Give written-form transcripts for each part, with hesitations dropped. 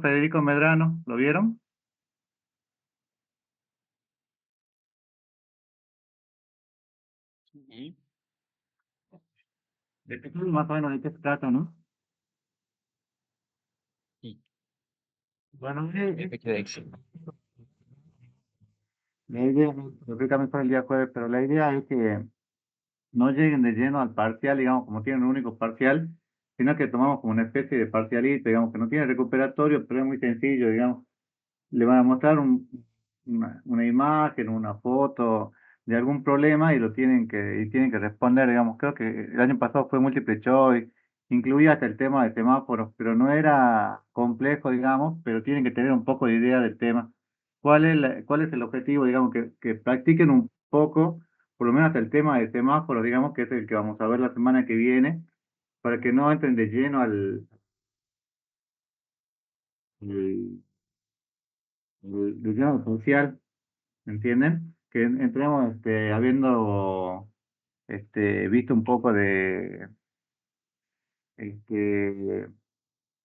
Federico Medrano, ¿lo vieron? Sí. De qué más o menos de qué se trata, ¿no? Sí. Bueno, Fecha de éxito. la idea, lo que también fue el día jueves, pero la idea es que no lleguen de lleno al parcial, digamos, como tienen un único parcial, sino que tomamos como una especie de parcialito, digamos, que no tiene recuperatorio, pero es muy sencillo, digamos. Le van a mostrar una imagen, una foto de algún problema y tienen que responder, digamos. Creo que el año pasado fue múltiple choice, incluía hasta el tema de semáforos, pero no era complejo, digamos, pero tienen que tener un poco de idea del tema. ¿Cuál es el objetivo, digamos, que practiquen un poco, por lo menos hasta el tema de semáforos, digamos, que es el que vamos a ver la semana que viene, para que no entren de lleno al- de lleno al social? ¿Me entienden? Que entremos habiendo visto un poco que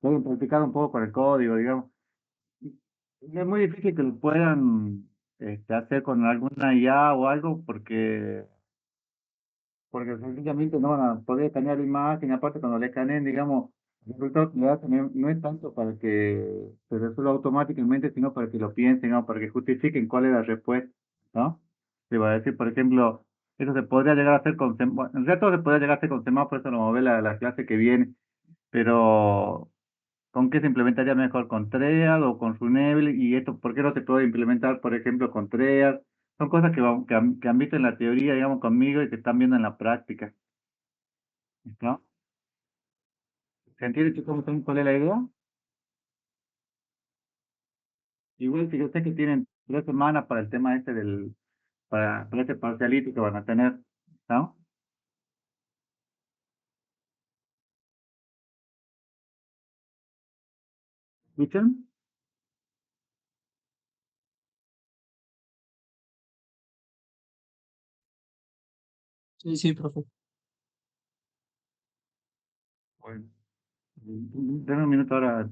hayan practicado un poco con el código, digamos. Es muy difícil que lo puedan hacer con alguna IA o algo porque sencillamente no van a poder escanear la imagen, aparte cuando le escaneen, digamos, el resultado que le hacen no es tanto para que se resuelva automáticamente, sino para que lo piensen, ¿no? Para que justifiquen cuál es la respuesta, ¿no? Le voy a decir, por ejemplo, eso se podría llegar a hacer bueno, en realidad todo se podría llegar a hacer con semáforos, eso lo vamos a ver la clase que viene, pero ¿con qué se implementaría mejor? ¿Con Tread o con Runable? ¿Y esto por qué no se puede implementar, por ejemplo, con Tread? Son cosas que han visto en la teoría, digamos, conmigo y que están viendo en la práctica, ¿no? ¿Se entiende chicos cuál es la idea? Igual que yo sé que tienen 3 semanas para el tema para este parcialito que van a tener, ¿no? ¿Escuchan? Sí, sí, profe. Bueno, denme un minuto ahora.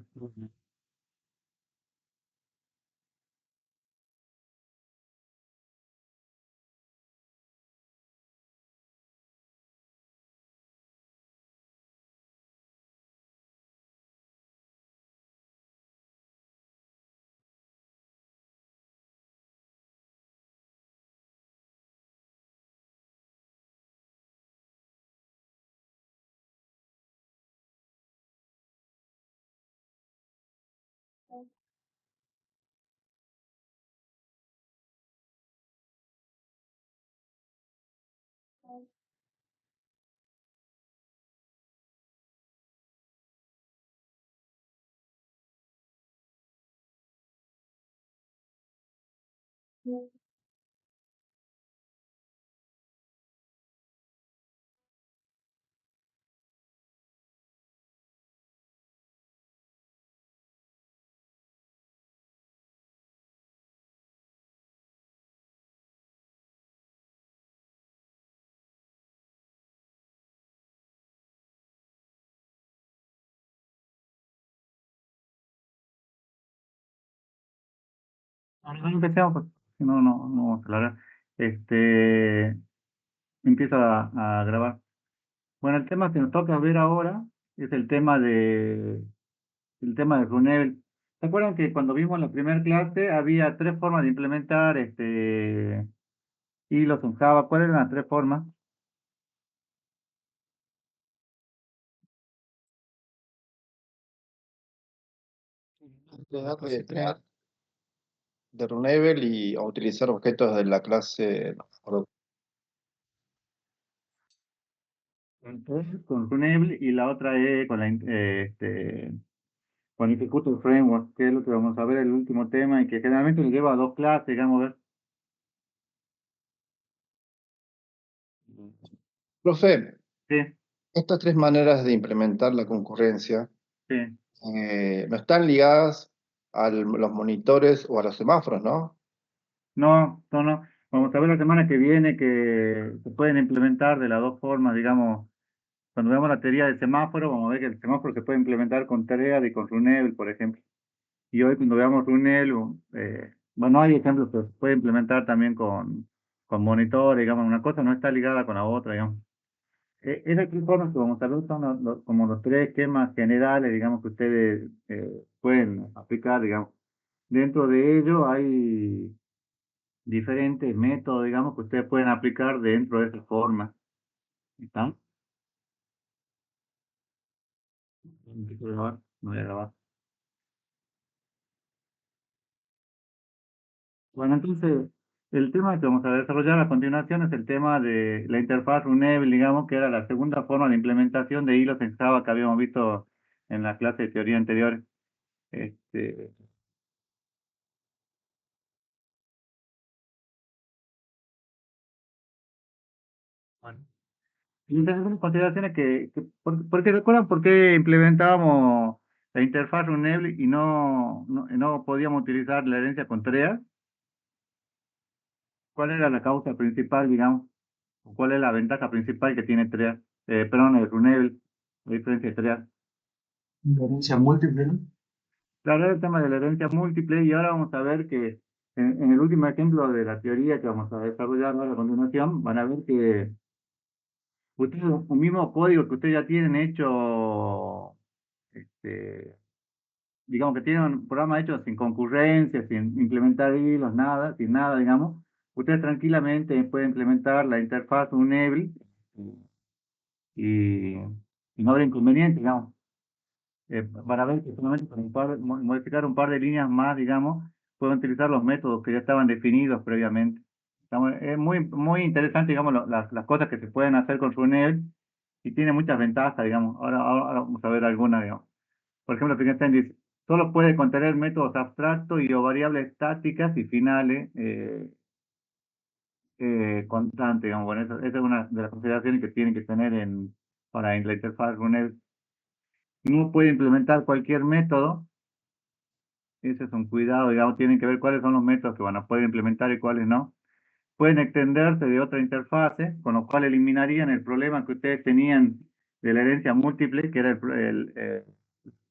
Ahora no empecemos, porque si no, no vamos a hablar. Empiezo a grabar. Bueno, el tema que nos toca ver ahora es el tema de Runel. ¿Se acuerdan que cuando vimos la primera clase había 3 formas de implementar hilos en Java? ¿Cuáles eran las 3 formas? De Runable y a utilizar objetos de la clase. No me acuerdo. Entonces, con Runel y la otra es con Execute Framework, que es lo que vamos a ver el último tema y que generalmente nos lleva a 2 clases, digamos, ver. Profe, Sí, estas tres maneras de implementar la concurrencia sí. no están ligadas a los monitores o a los semáforos, ¿no? No, no, no. Vamos a ver la semana que viene que se pueden implementar de las 2 formas, digamos. Cuando veamos la teoría del semáforo, vamos a ver que el semáforo se puede implementar con Tread y con Runable, por ejemplo. Y hoy cuando veamos Runel, bueno, hay ejemplos que se puede implementar también con monitor, digamos, una cosa no está ligada con la otra, digamos. Esas tres formas que vamos a ver son como los tres esquemas generales, digamos, que ustedes pueden aplicar, digamos. Dentro de ello hay diferentes métodos, digamos, que ustedes pueden aplicar dentro de esa forma. ¿Están? No voy a grabar, no voy a grabar. Bueno, entonces, el tema que vamos a desarrollar a continuación es el tema de la interfaz Runable, digamos, que era la segunda forma de implementación de hilos en Java que habíamos visto en la clase de teoría anterior. Este, bueno. Y entre algunas consideraciones porque recuerdan por qué implementábamos la interfaz Runable y no podíamos utilizar la herencia con TREA. ¿Cuál era la causa principal, digamos? ¿O cuál es la ventaja principal que tiene TREA? Perdón, el Runable, a diferencia de TREA. Herencia múltiple, ¿no? Claro, el tema de la herencia múltiple y ahora vamos a ver que en el último ejemplo de la teoría que vamos a desarrollar ahora a continuación, van a ver que ustedes, un mismo código que ustedes ya tienen hecho, este, digamos que tienen un programa hecho sin concurrencia, sin implementar hilos, nada, sin nada, digamos, ustedes tranquilamente pueden implementar la interfaz Unable y, y no habrá inconveniente, digamos. Para ver que solamente con modificar un par de líneas más, digamos, pueden utilizar los métodos que ya estaban definidos previamente. Es muy interesante, digamos, las cosas que se pueden hacer con Runel y tiene muchas ventajas, digamos. Ahora vamos a ver algunas, digamos. Por ejemplo, fíjense, dice, solo puede contener métodos abstractos y o variables estáticas y finales constantes, digamos. Bueno, esa es una de las consideraciones que tienen que tener para la interfaz Runel. No puede implementar cualquier método. Ese es un cuidado, digamos, tienen que ver cuáles son los métodos que van a poder implementar y cuáles no. Pueden extenderse de otra interfase, con lo cual eliminarían el problema que ustedes tenían de la herencia múltiple, que era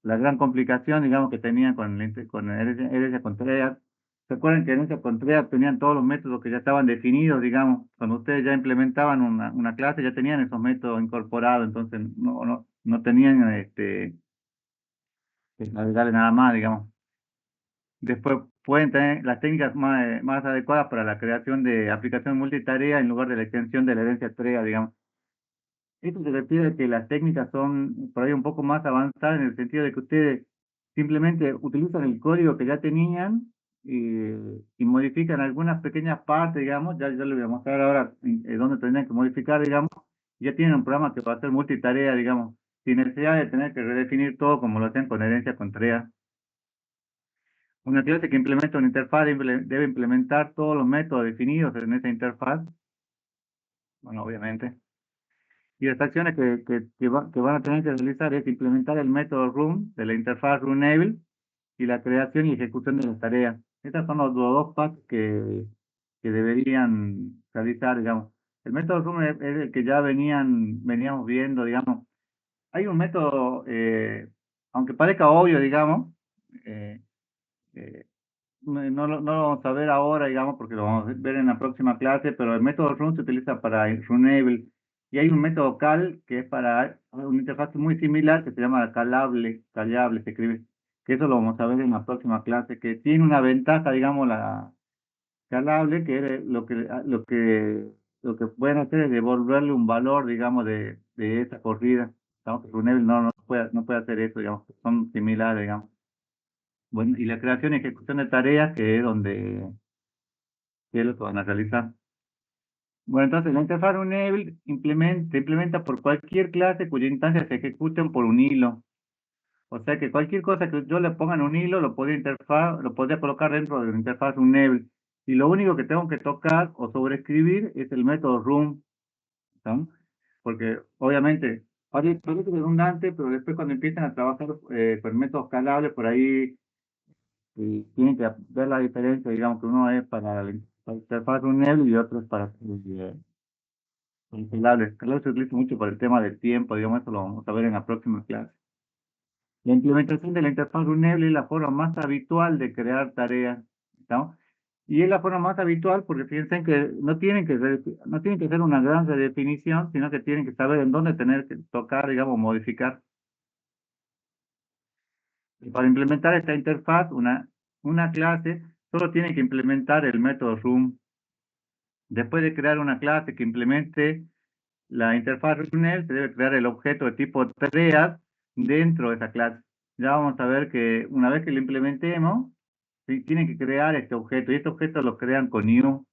la gran complicación, digamos, que tenían con herencia Contreras. ¿Se acuerdan que herencia Contreras tenían todos los métodos que ya estaban definidos, digamos? Cuando ustedes ya implementaban una clase, ya tenían esos métodos incorporados, entonces no tenían que agregarle nada más, digamos. Después pueden tener las técnicas más adecuadas para la creación de aplicación multitarea en lugar de la extensión de la herencia TREA, digamos. Esto se refiere a que las técnicas son por ahí un poco más avanzadas en el sentido de que ustedes simplemente utilizan el código que ya tenían y modifican algunas pequeñas partes, digamos. Ya les voy a mostrar ahora dónde tendrían que modificar, digamos. Ya tienen un programa que va a hacer multitarea, digamos, sin necesidad de tener que redefinir todo como lo hacen con herencia con TREA. Una clase que implementa una interfaz debe implementar todos los métodos definidos en esa interfaz, bueno, obviamente. Y las acciones que van a tener que realizar es implementar el método run de la interfaz runable y la creación y ejecución de las tareas. Estos son los dos pasos que deberían realizar, digamos. El método run es el que ya veníamos viendo, digamos. Hay un método, aunque parezca obvio, digamos, eh, eh, no lo vamos a ver ahora, digamos, porque lo vamos a ver en la próxima clase, pero el método run se utiliza para Runable. Y hay un método cal que es para una interfaz muy similar que se llama callable se escribe, que eso lo vamos a ver en la próxima clase, que tiene una ventaja, digamos, la callable, que es lo que pueden hacer es devolverle un valor, digamos, de esa corrida. Digamos que Runable no puede hacer eso, digamos, son similares, digamos. Bueno, y la creación y ejecución de tareas, que es qué es lo que van a realizar. Bueno, entonces la interfaz Runable se implementa por cualquier clase cuya instancias se ejecuten por un hilo. O sea que cualquier cosa que yo le ponga en un hilo lo podría colocar dentro de la interfaz Runable. Y lo único que tengo que tocar o sobreescribir es el método run, ¿no? Porque obviamente parece redundante, pero después cuando empiezan a trabajar con métodos escalables, por ahí y tienen que ver la diferencia, digamos, que uno es para interfaz Runable y otro es para escalable. Escalable se utiliza mucho por el tema del tiempo, digamos, eso lo vamos a ver en la próxima clase. La implementación de la interfaz Runable es la forma más habitual de crear tareas, ¿no? Y es la forma más habitual porque fíjense que no tienen que hacer una gran redefinición, sino que tienen que saber en dónde tener que tocar, digamos, modificar. Y para implementar esta interfaz, una clase solo tiene que implementar el método room. Después de crear una clase que implemente la interfaz Runel, se debe crear el objeto de tipo tareas dentro de esa clase. Ya vamos a ver que una vez que lo implementemos, ¿sí? Tienen que crear este objeto y este objeto lo crean con new,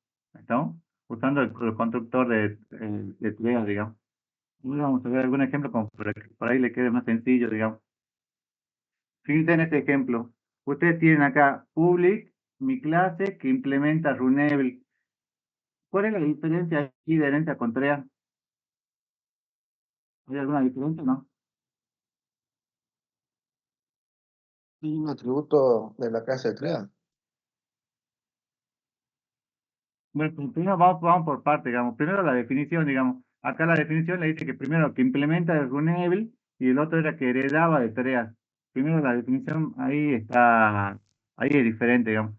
¿no? Usando el constructor de tareas, digamos. Y vamos a ver algún ejemplo como para que por ahí le quede más sencillo, digamos. Fíjense en este ejemplo. Ustedes tienen acá public, mi clase que implementa Runable. ¿Cuál es la diferencia aquí de herencia con TREA? ¿Hay alguna diferencia, no? Y un atributo de la clase de TREA. Bueno, pues primero vamos por parte, digamos. Primero la definición, digamos. Acá la definición le dice que primero que implementa el Runable y el otro era que heredaba de tareas. Primero la definición ahí está, ahí es diferente, digamos.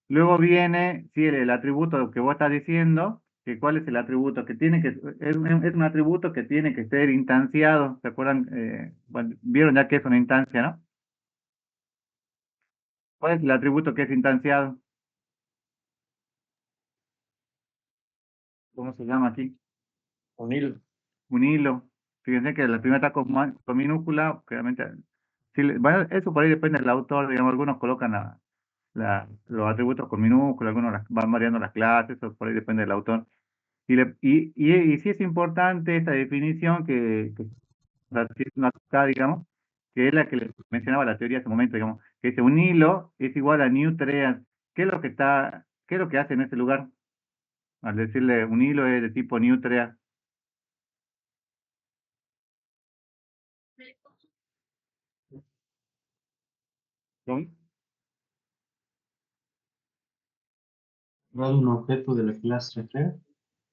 Luego viene, sí, el atributo que vos estás diciendo, que cuál es el atributo, que tiene que, es un atributo que tiene que ser instanciado. ¿Se acuerdan? Bueno, vieron ya que es una instancia, ¿no? ¿Cuál es el atributo que es instanciado? ¿Cómo se llama aquí? Un hilo. Un hilo. Fíjense que la primera está con minúscula, claramente. Sí, bueno, eso por ahí depende del autor, digamos, algunos colocan los atributos con minúscula, algunos van variando las clases, eso por ahí depende del autor. Y sí es importante esta definición que está haciendo acá, digamos, que es la que les mencionaba la teoría hace un momento, digamos, que dice un hilo es igual a new treas. ¿Qué es lo que hace en ese lugar? Al decirle un hilo es de tipo new trea. ¿No? Creado un objeto de la clase crea.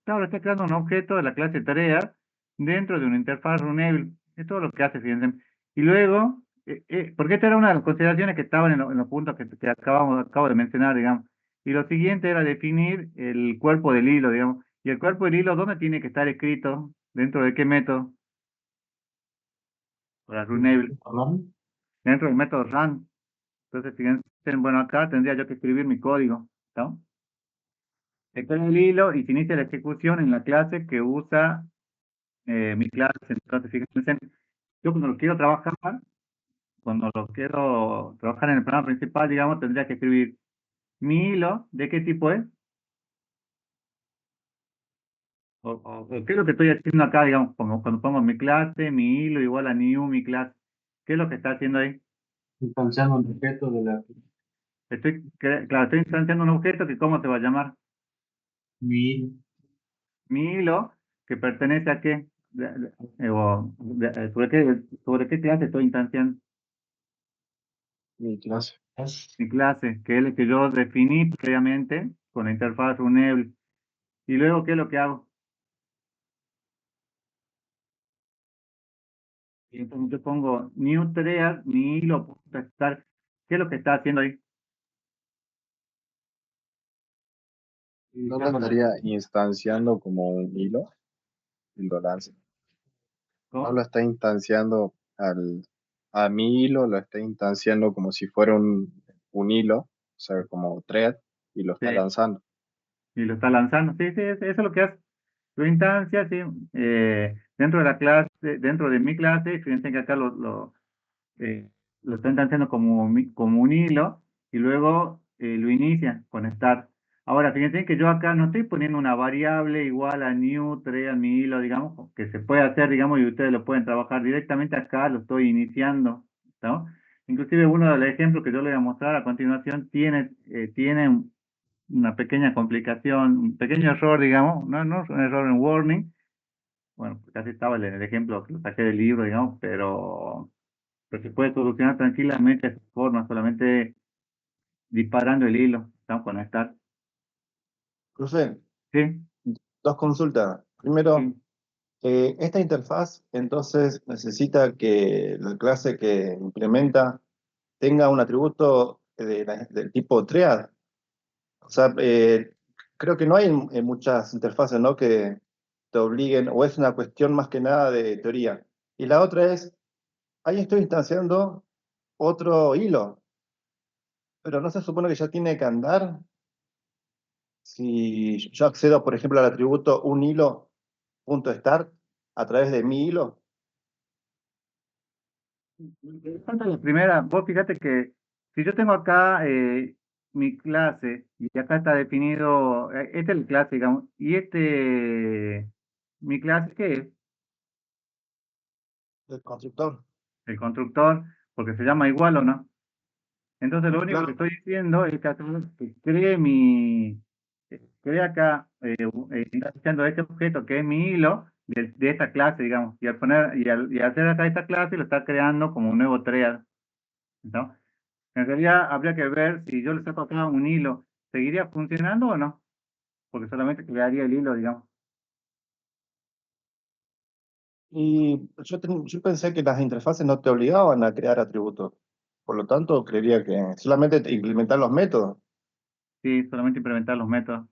Claro, está creando un objeto de la clase tarea dentro de una interfaz Runable. Es todo lo que hace, fíjense. Y luego, porque esta era una de las consideraciones que estaban en los puntos que acabo de mencionar, digamos. Y lo siguiente era definir el cuerpo del hilo, digamos. Y el cuerpo del hilo, ¿dónde tiene que estar escrito? ¿Dentro de qué método? Para Runable. Hablando. Dentro del método run. Entonces, fíjense, bueno, acá tendría yo que escribir mi código, ¿no? Se crea el hilo y se inicia la ejecución en la clase que usa mi clase. Entonces, fíjense, yo cuando lo quiero trabajar en el programa principal, digamos, tendría que escribir mi hilo, ¿de qué tipo es? O qué es lo que estoy haciendo acá, digamos, cuando pongo mi clase, mi hilo igual a new, mi clase. ¿Qué es lo que está haciendo ahí? Instanciando un objeto de la Claro, estoy instanciando un objeto que ¿cómo se va a llamar? mi Mi hilo, que pertenece a qué? ¿Sobre qué clase estoy instanciando? Mi clase. Mi clase, que es el que yo definí previamente con la interfaz Runable. Y luego, ¿qué es lo que hago? Y entonces yo pongo new tareas, mi hilo, punto start. ¿Qué es lo que está haciendo ahí? No lo estaría instanciando como un hilo y lo lanza. No lo ¿Cómo? está instanciando a mi hilo, lo está instanciando como si fuera un hilo, o sea, como thread, y lo está Sí, lanzando. y lo está lanzando. Sí, sí, eso es lo que hace. Su instancia, sí, dentro de la clase, dentro de mi clase, fíjense que acá eh, lo está instanciando como un hilo y luego lo inicia con start. Ahora, fíjense que yo acá no estoy poniendo una variable igual a new, a mi hilo, digamos, que se puede hacer, digamos, y ustedes lo pueden trabajar directamente acá, lo estoy iniciando, ¿no? Inclusive uno de los ejemplos que yo le voy a mostrar a continuación tiene una pequeña complicación, un pequeño error, digamos, no es un error en warning, bueno, casi estaba el ejemplo que lo saqué del libro, digamos, pero se puede solucionar tranquilamente de esa forma, solamente disparando el hilo, estamos conectados. Profe, Sí, dos consultas. Primero, sí. Esta interfaz entonces necesita que la clase que implementa tenga un atributo del tipo triad. O sea, creo que no hay muchas interfaces, ¿no? Que te obliguen, o es una cuestión más que nada de teoría. Y la otra es, ahí estoy instanciando otro hilo, pero no se supone que ya tiene que andar. Si yo accedo, por ejemplo, al atributo un hilo punto start a través de mi hilo. Interesante la primera, vos fíjate que si yo tengo acá mi clase y acá está definido, esta es la clase, digamos, y mi clase, ¿qué es? Del constructor. El constructor, porque se llama igual o no. Entonces lo único que Claro. estoy diciendo es que cree acá, está haciendo este objeto que es mi hilo de esta clase, digamos, y al hacer acá esta clase lo está creando como un nuevo thread, ¿no? En realidad habría que ver si yo le saco acá un hilo, ¿seguiría funcionando o no? Porque solamente crearía el hilo, digamos. Y yo pensé que las interfaces no te obligaban a crear atributos. Por lo tanto, creería que solamente implementar los métodos. Sí, solamente implementar los métodos.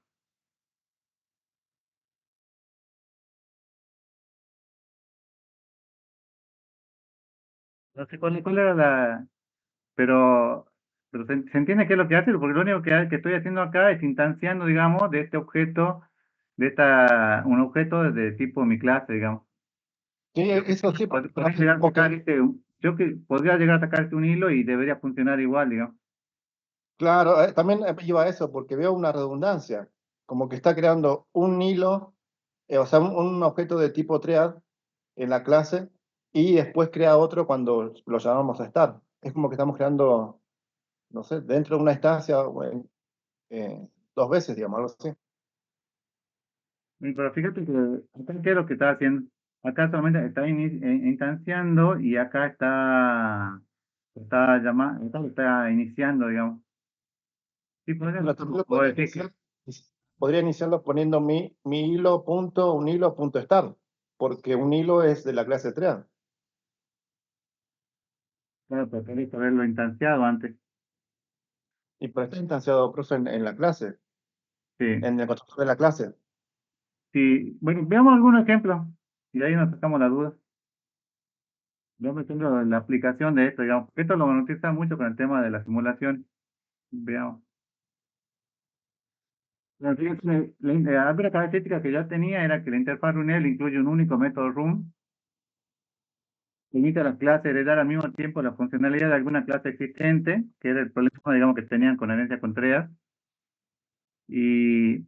No sé cuál era pero, pero se entiende qué es lo que hace, porque lo único que estoy haciendo acá es instanciando, digamos, de este objeto, un objeto de tipo mi clase, digamos. Sí, Yo que eso sí, podría llegar a ok, sacar yo que podría llegar a sacar un hilo y debería funcionar igual, digamos. claro, también iba a eso, porque veo una redundancia, como que está creando un hilo, o sea, un objeto de tipo triad en la clase, y después crea otro cuando lo llamamos a start. Es como que estamos creando, no sé, dentro de una instancia, bueno, dos veces, digamos, algo así. Pero fíjate que acá qué es lo que está haciendo. Acá solamente está instanciando y acá está llamando, está iniciando, digamos. Sí, Pero también lo puedo podría decir que iniciar, podría iniciarlo poniendo mi hilo punto, un hilo punto start, porque un hilo es de la clase triad. claro, pero tenés que haberlo instanciado antes. Y para estar instanciado, profe, en la clase, Sí. en el constructor de la clase. Sí. Bueno, veamos algunos ejemplos y de ahí nos sacamos la duda. Veamos ejemplo la aplicación de esto, digamos. Esto lo utiliza mucho con el tema de la simulación. Veamos. La primera característica que ya tenía era que la interfaz RUNEL incluye un único método room. Limita a la clase heredar al mismo tiempo la funcionalidad de alguna clase existente, que era el problema, digamos, que tenían con herencia con TREAS. Y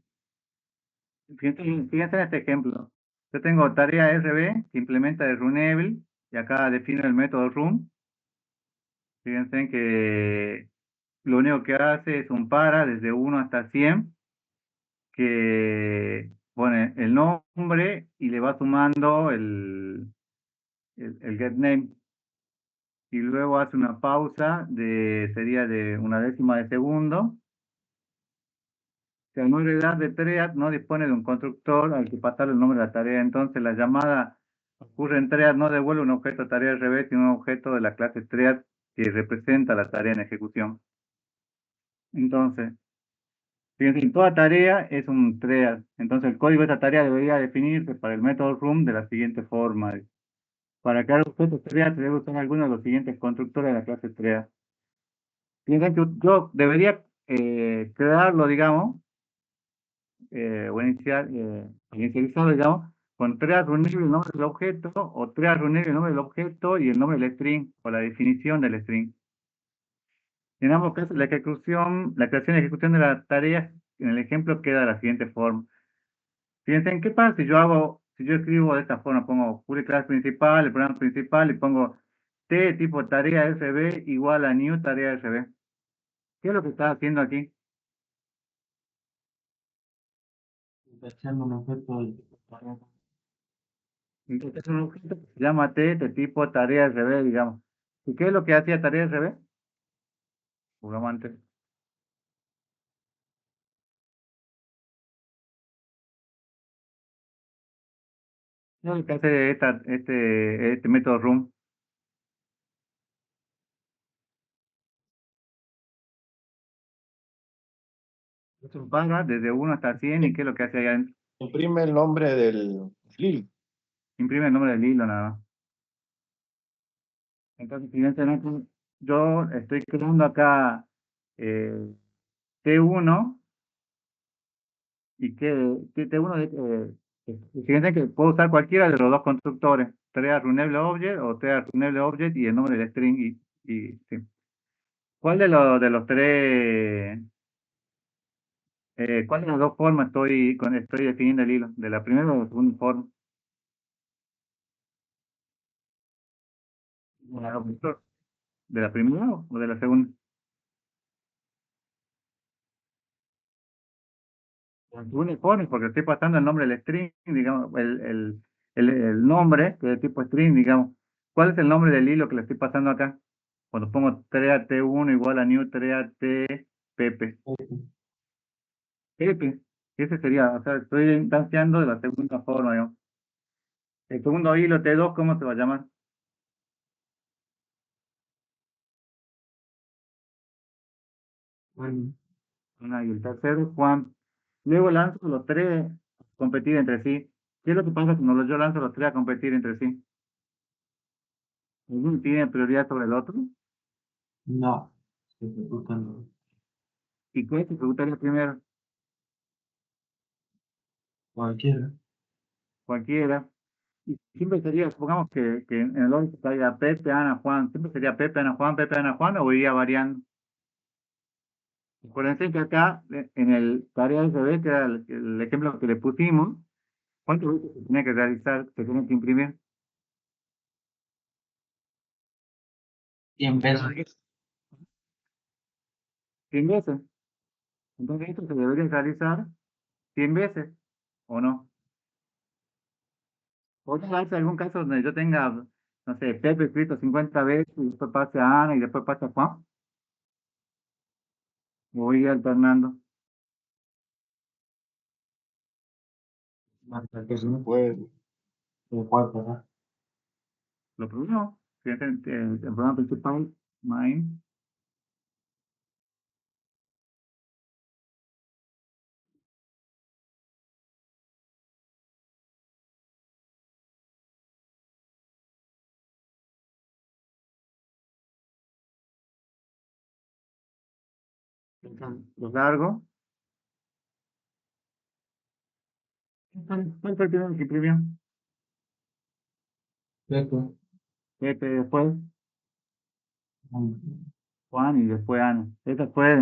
fíjense en este ejemplo. Yo tengo tarea RB que implementa el runable y acá defino el método room. Fíjense que lo único que hace es un para desde 1 hasta 100 que pone el nombre y le va sumando el get name. Y luego hace una pausa sería de una décima de segundo. Si al no heredar de TREAD no dispone de un constructor al que pasar el nombre de la tarea, entonces la llamada ocurre en TREAD no devuelve un objeto tarea RB, sino un objeto de la clase TREAD que representa la tarea en ejecución. Entonces, fíjense, toda tarea es un TREAD. Entonces el código de esta tarea debería definirse para el método room de la siguiente forma. Para crear objetos TREAD se debe usar alguno de los siguientes constructores de la clase TREAD. Fíjense que yo debería crearlo, digamos, inicializarlo, digamos, con tres reunir el nombre del objeto, o tres reunir el nombre del objeto y el nombre del string, o la definición del string. En ambos casos, la creación y ejecución de la tarea en el ejemplo queda de la siguiente forma. Fíjense, ¿en qué pasa si yo escribo de esta forma? Pongo public class principal, el programa principal, y pongo t tipo tarea SB igual a new tarea SB. ¿Qué es lo que está haciendo aquí? Haciendo un objeto del tipo tarea. Entonces es un objeto que se llama t de tipo tarea SB, digamos. ¿Y qué es lo que hacía tarea SB? Jugamos antes. Yo lo que hace este método RUM. Esto para desde 1 hasta 100 y qué es lo que hace allá adentro. Imprime el nombre del hilo. Imprime el nombre del hilo nada más. Entonces, fíjense, ¿no? Yo estoy creando acá eh, T1 y que T1 fíjense que puedo usar cualquiera de los dos constructores, TREA Runable Object o TREA Runable Object y el nombre del string sí. ¿Cuál de los tres, cuál de las dos formas estoy definiendo el hilo? ¿De la primera o de la segunda forma? ¿De la primera o de la segunda? Uniforme, porque estoy pasando el nombre del string, digamos, el nombre que es de tipo string, digamos. ¿Cuál es el nombre del hilo que le estoy pasando acá? Cuando pongo trea T1 igual a new trea T Pepe. Pepe, ese sería, o sea, estoy instanciando de la segunda forma, digamos. El segundo hilo T2, ¿cómo se va a llamar? Bueno, Y el tercero, Juan. Luego lanzo los tres a competir entre sí. ¿Qué es lo que pasa cuando yo lanzo los tres a competir entre sí? ¿Uno tiene prioridad sobre el otro? no, se ejecutan los- ¿Y cuál se ejecutaría primero? cualquiera. Cualquiera. Y siempre sería, supongamos que en el orden estaría Pepe, Ana, Juan. Siempre sería Pepe, Ana, Juan, Pepe, Ana, Juan, o iría variando. Acuérdense que acá, en el tarea SB, que era el ejemplo que le pusimos, ¿cuántos veces se tenía que realizar, se tenía que imprimir? 100 Pero veces. 100 veces. Entonces esto se debería realizar 100 veces, ¿o no? ¿Podría darse algún caso donde yo tenga, no sé, Pepe escrito 50 veces y después pase a Ana y después pase a Juan? Voy alternando. Hasta que no Puede, se puede pasar. Lo primero, fíjate, el programa principal, Mine, los largos. ¿Cuál fue el primero que imprimió? Pepe, Pepe, después mm, Juan y después Ana. Esa fue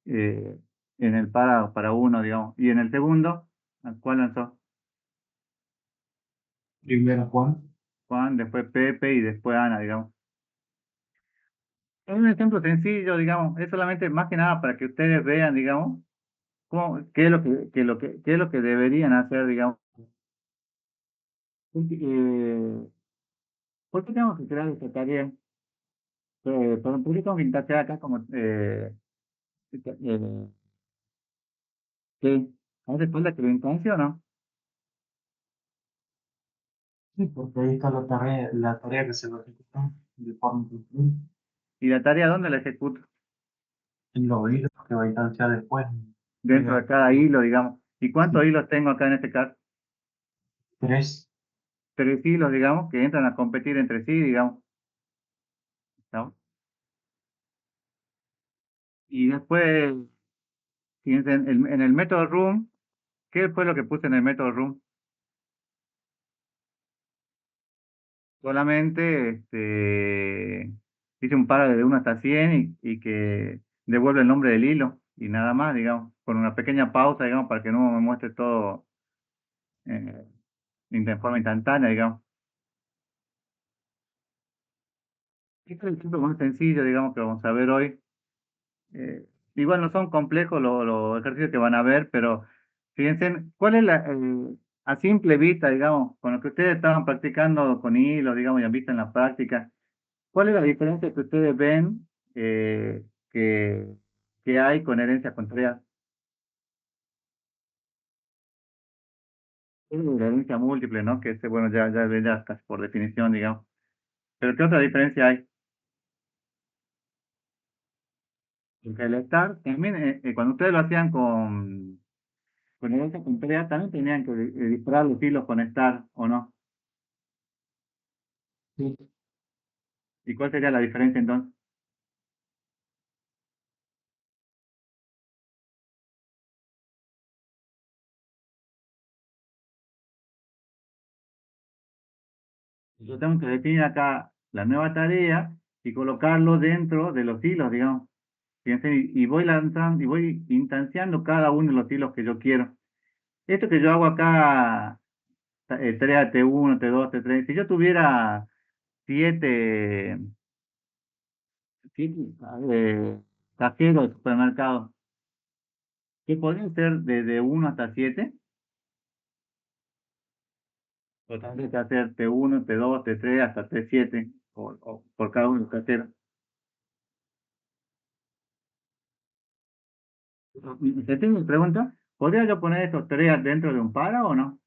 eh, en el para uno, digamos. Y en el segundo, ¿a cuál lanzó? primero Juan. Juan, después Pepe y después Ana, digamos. Es un ejemplo sencillo, digamos. Es solamente más que nada para que ustedes vean, digamos, qué es qué es lo que deberían hacer, digamos. Eh, ¿Por qué tenemos que crear esta tarea? ¿Por qué tengo que instanciar acá como ¿qué? ¿Hace falta que lo instancie o no? Sí, porque ahí está la tarea que se va a ejecutar de forma continua. ¿Y la tarea dónde la ejecuto? En los hilos que va a instanciar después. Dentro de cada hilo, digamos. ¿Y cuántos Sí, hilos tengo acá en este caso? 3. Tres hilos, digamos, que entran a competir entre sí, digamos. ¿No? Y después, fíjense, en el método room, ¿qué fue lo que puse en el método room? Solamente hice un par de 1 hasta 100 y que devuelve el nombre del hilo y nada más, digamos, con una pequeña pausa, digamos, para que no me muestre todo eh, de forma instantánea, digamos. Este es el ejemplo más sencillo, digamos, que vamos a ver hoy. Eh, Igual no son complejos los ejercicios que van a ver, pero fíjense, ¿cuál es a simple vista, digamos, con lo que ustedes estaban practicando con hilo, digamos, y han visto en la práctica, cuál es la diferencia que ustedes ven que, que hay con herencia contraria? la herencia múltiple, ¿no? Que ese, bueno, ya casi por definición, digamos. Pero ¿qué otra diferencia hay? Porque el estar, también, cuando ustedes lo hacían con herencia completa, también tenían que disparar los hilos con estar, ¿o no? Sí. ¿Y cuál sería la diferencia entonces? Yo tengo que definir acá la nueva tarea y colocarlo dentro de los hilos, digamos. Fíjense, y voy lanzando y voy instanciando cada uno de los hilos que yo quiero. Esto que yo hago acá, tarea T1, T2, T3, si yo tuviera siete, siete cajeros de supermercado, que podrían ser desde 1 hasta 7, o tendría que hacer T1, T2, T3 hasta T7, o por cada uno de los cajeros. ¿Se tiene pregunta? ¿Podría yo poner estos tareas dentro de un para o no?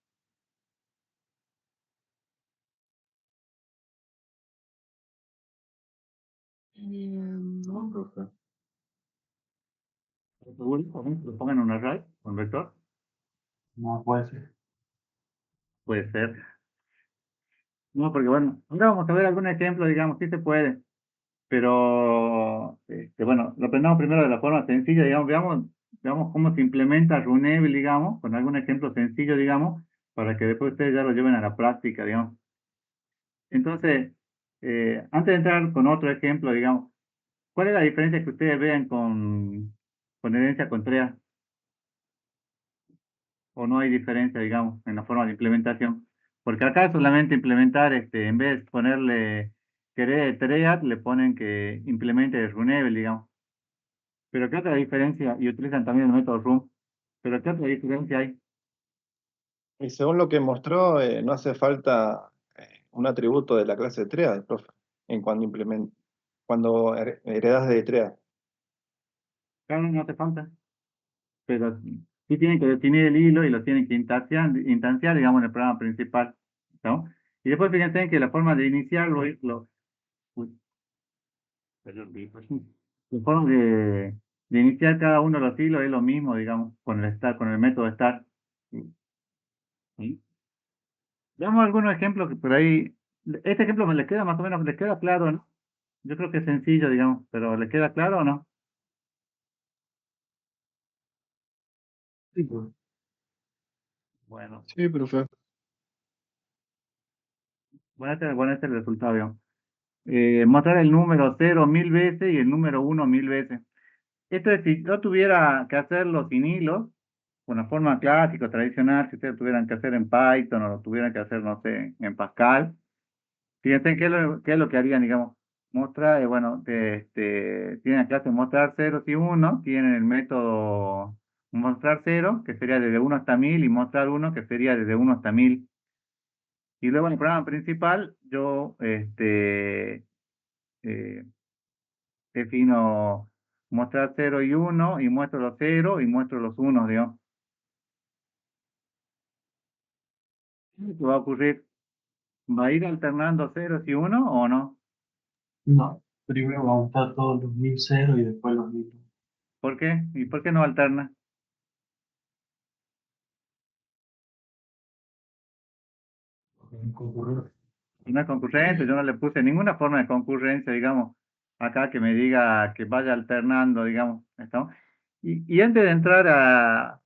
No, profe. ¿Seguro? ¿O no? ¿Lo pongan en un array, un vector? No puede ser. Puede ser. No, porque bueno, ahora vamos a ver algún ejemplo, digamos, sí se puede, pero bueno, lo aprendamos primero de la forma sencilla, digamos, veamos cómo se implementa Runable, digamos, con algún ejemplo sencillo, digamos, para que después ustedes ya lo lleven a la práctica, digamos. Entonces, antes de entrar con otro ejemplo, digamos, ¿cuál es la diferencia que ustedes vean con herencia contraria? ¿O no hay diferencia, digamos, en la forma de implementación? Porque acá solamente implementar, en vez de ponerle querer Triad, le ponen que implemente Runable, digamos. Pero ¿qué otra diferencia? Y utilizan también el método Run. Pero ¿qué otra diferencia hay? Y según lo que mostró, no hace falta un atributo de la clase Triad, profe, en cuando heredas de Triad. Claro, no te falta. Pero sí tienen que definir el hilo y lo tienen que instanciar, digamos, en el programa principal, ¿no? Y después fíjense que la forma de iniciarlo es uy, perdón, la forma de iniciar cada uno de los hilos es lo mismo, digamos, con el start, con el método start. ¿Sí? Veamos algunos ejemplos que por ahí, este ejemplo me le queda más o menos, le queda claro, ¿no? Yo creo que es sencillo, digamos, pero ¿le queda claro o no? Sí, pues. Bueno, Sí, profe. bueno, este es el resultado, digamos. Mostrar el número 0 1000 veces y el número 1 1000 veces. Esto es si yo tuviera que hacerlo sin hilos, con la forma clásica, tradicional, si ustedes tuvieran que hacer en Python o lo tuvieran que hacer, no sé, en Pascal, fíjense qué es lo que harían, digamos. Mostrar, bueno, tienen la clase mostrar ceros y uno, tienen el método mostrar cero, que sería desde 1 hasta 1000, y mostrar uno, que sería desde 1 hasta 1000. Y luego en el programa principal, yo eh, defino mostrar 0 y 1 y muestro los 0 y muestro los 1, digamos. ¿Qué va a ocurrir? ¿Va a ir alternando ceros y 1 o no? No, primero vamos a estar todos los 1000 y después los 1000. ¿Por qué? ¿Y por qué no alterna? Concurrir. No es concurrente, yo no le puse ninguna forma de concurrencia, digamos, acá que me diga que vaya alternando, digamos, ¿estamos? Y antes de entrar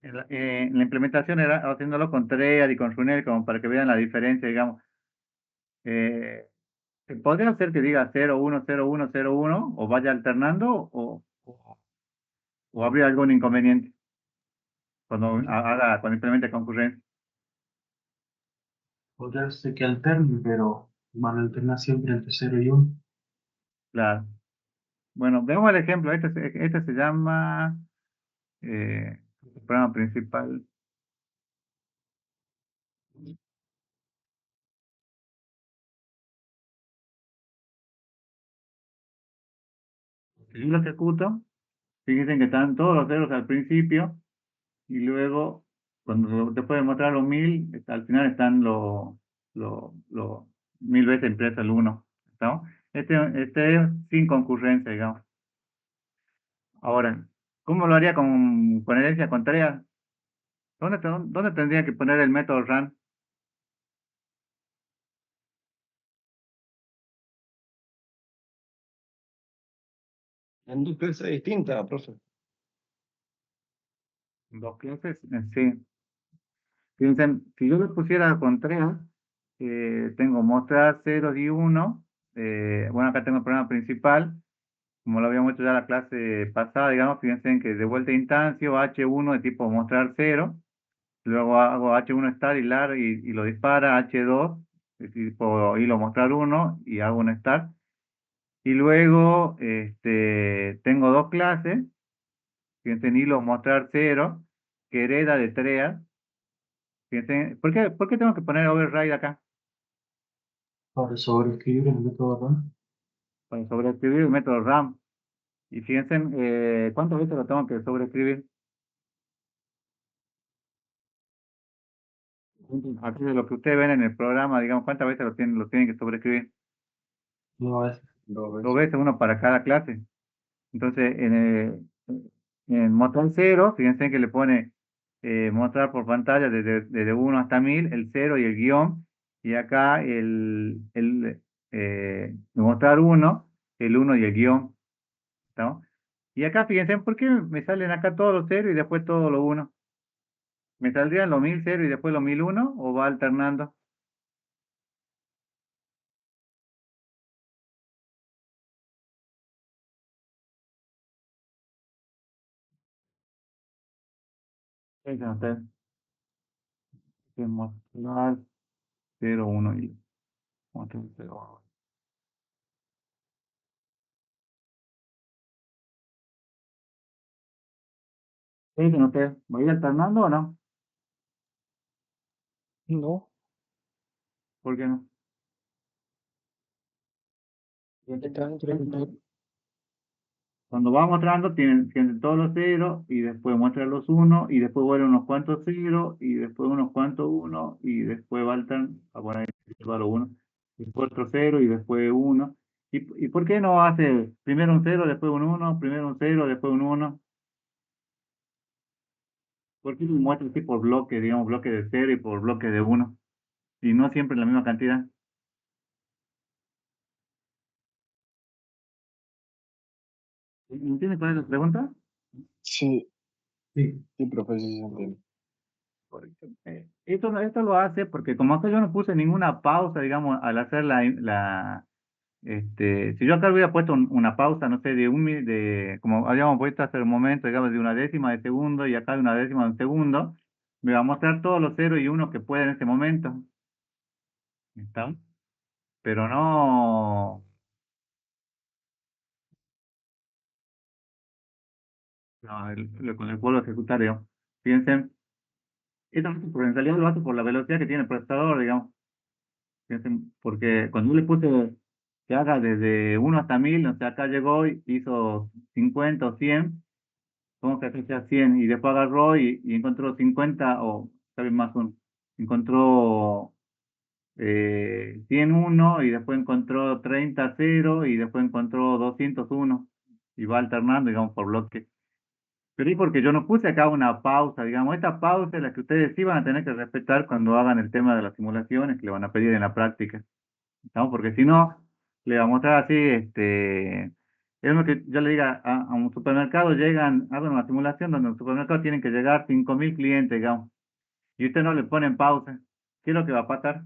en la implementación, era haciéndolo con Triad y con Runel, como para que vean la diferencia, digamos. Eh, ¿Podría ser que diga 0, 1, 0, 1, 0, 1, o vaya alternando, o habría algún inconveniente cuando implemente concurrencia? Podría ser que alterne, pero van a alternar siempre entre 0 y 1. Claro. Bueno, veamos el ejemplo. Este se llama el programa principal. Si yo lo ejecuto, fíjense que están todos los ceros al principio y luego, después de mostrar los 1000, al final están los 1000 veces impreso el 1. ¿Estamos? Este es sin concurrencia, digamos. Ahora, ¿cómo lo haría con herencia contraria? ¿Dónde tendría que poner el método run? En dos clases distintas, profe. Dos clases, sí. Fíjense, si yo le pusiera contraria, tengo mostrar 0 y 1. Bueno, acá tengo el programa principal. Como lo habíamos hecho ya la clase pasada, digamos, fíjense en que de vuelta a instancio, H1 de tipo mostrar 0. Luego hago H1 star y lar y lo dispara, H2 de tipo hilo mostrar 1 y hago un star. Y luego tengo dos clases, fíjense en hilo mostrar 0, que hereda de TREA. Fíjense, ¿por qué tengo que poner override acá? Para sobreescribir el método RAM. Para sobreescribir el método RAM. Y fíjense, ¿cuántas veces lo tengo que sobreescribir? Aquí de lo que ustedes ven en el programa, digamos, ¿cuántas veces lo tienen que sobreescribir? No es. Dos Dos veces. veces, uno para cada clase. Entonces, en mostrar 0, fíjense que le pone mostrar por pantalla desde 1 hasta 1000, el 0 y el guión, y acá mostrar 1, el 1 y el guión, ¿no? Y acá fíjense, ¿por qué me salen acá todos los 0 y después todos los 1? ¿Me saldrían los 1000 0 y después los 1001 o va alternando? Fíjense ustedes, que mostrar 0, 1 y mostrar 0. Fíjense ustedes, ¿voy a ir alternando o no? No. ¿Por qué no? Cuando va mostrando, tienen todos los ceros y después muestra los unos y después vuelve unos cuantos ceros y después unos cuantos uno y después faltan a poner los uno, después otro cero y después uno. ¿Y por qué no hace primero un cero, después un uno, primero un cero, después un uno? ¿Por qué no muestra así por bloque, digamos, bloque de cero y por bloque de uno? Y no siempre la misma cantidad. ¿Entiendes cuál es la pregunta? Sí, Sí. sí, profe, sí se entiende. Esto lo hace porque como acá yo no puse ninguna pausa, digamos, al hacer si yo acá hubiera puesto una pausa, no sé, como habíamos puesto hace un momento, digamos, de una décima de segundo y acá de una décima de un segundo, me va a mostrar todos los ceros y unos que pueda en ese momento. ¿Está? Pero no, con el vuelvo a ejecutar, digamos. Fíjense, esto no es por en realidad lo hace por la velocidad que tiene el procesador, digamos. Fíjense, porque cuando yo le puse que haga desde 1 hasta 1000, o sea, acá llegó y hizo 50 o 100, como que sea 100 y después agarró y encontró 50 o tal vez más encontró 101 y después encontró 30 0 y después encontró 201 y va alternando, digamos, por bloque. Pero y porque yo no puse acá una pausa, digamos, esta pausa es la que ustedes sí van a tener que respetar cuando hagan el tema de las simulaciones que le van a pedir en la práctica, ¿no? Porque si no, le va a mostrar así, es lo que yo le diga a un supermercado, hagan una simulación donde un supermercado tienen que llegar 5000 clientes, digamos, y usted no le pone en pausa. ¿Qué es lo que va a pasar?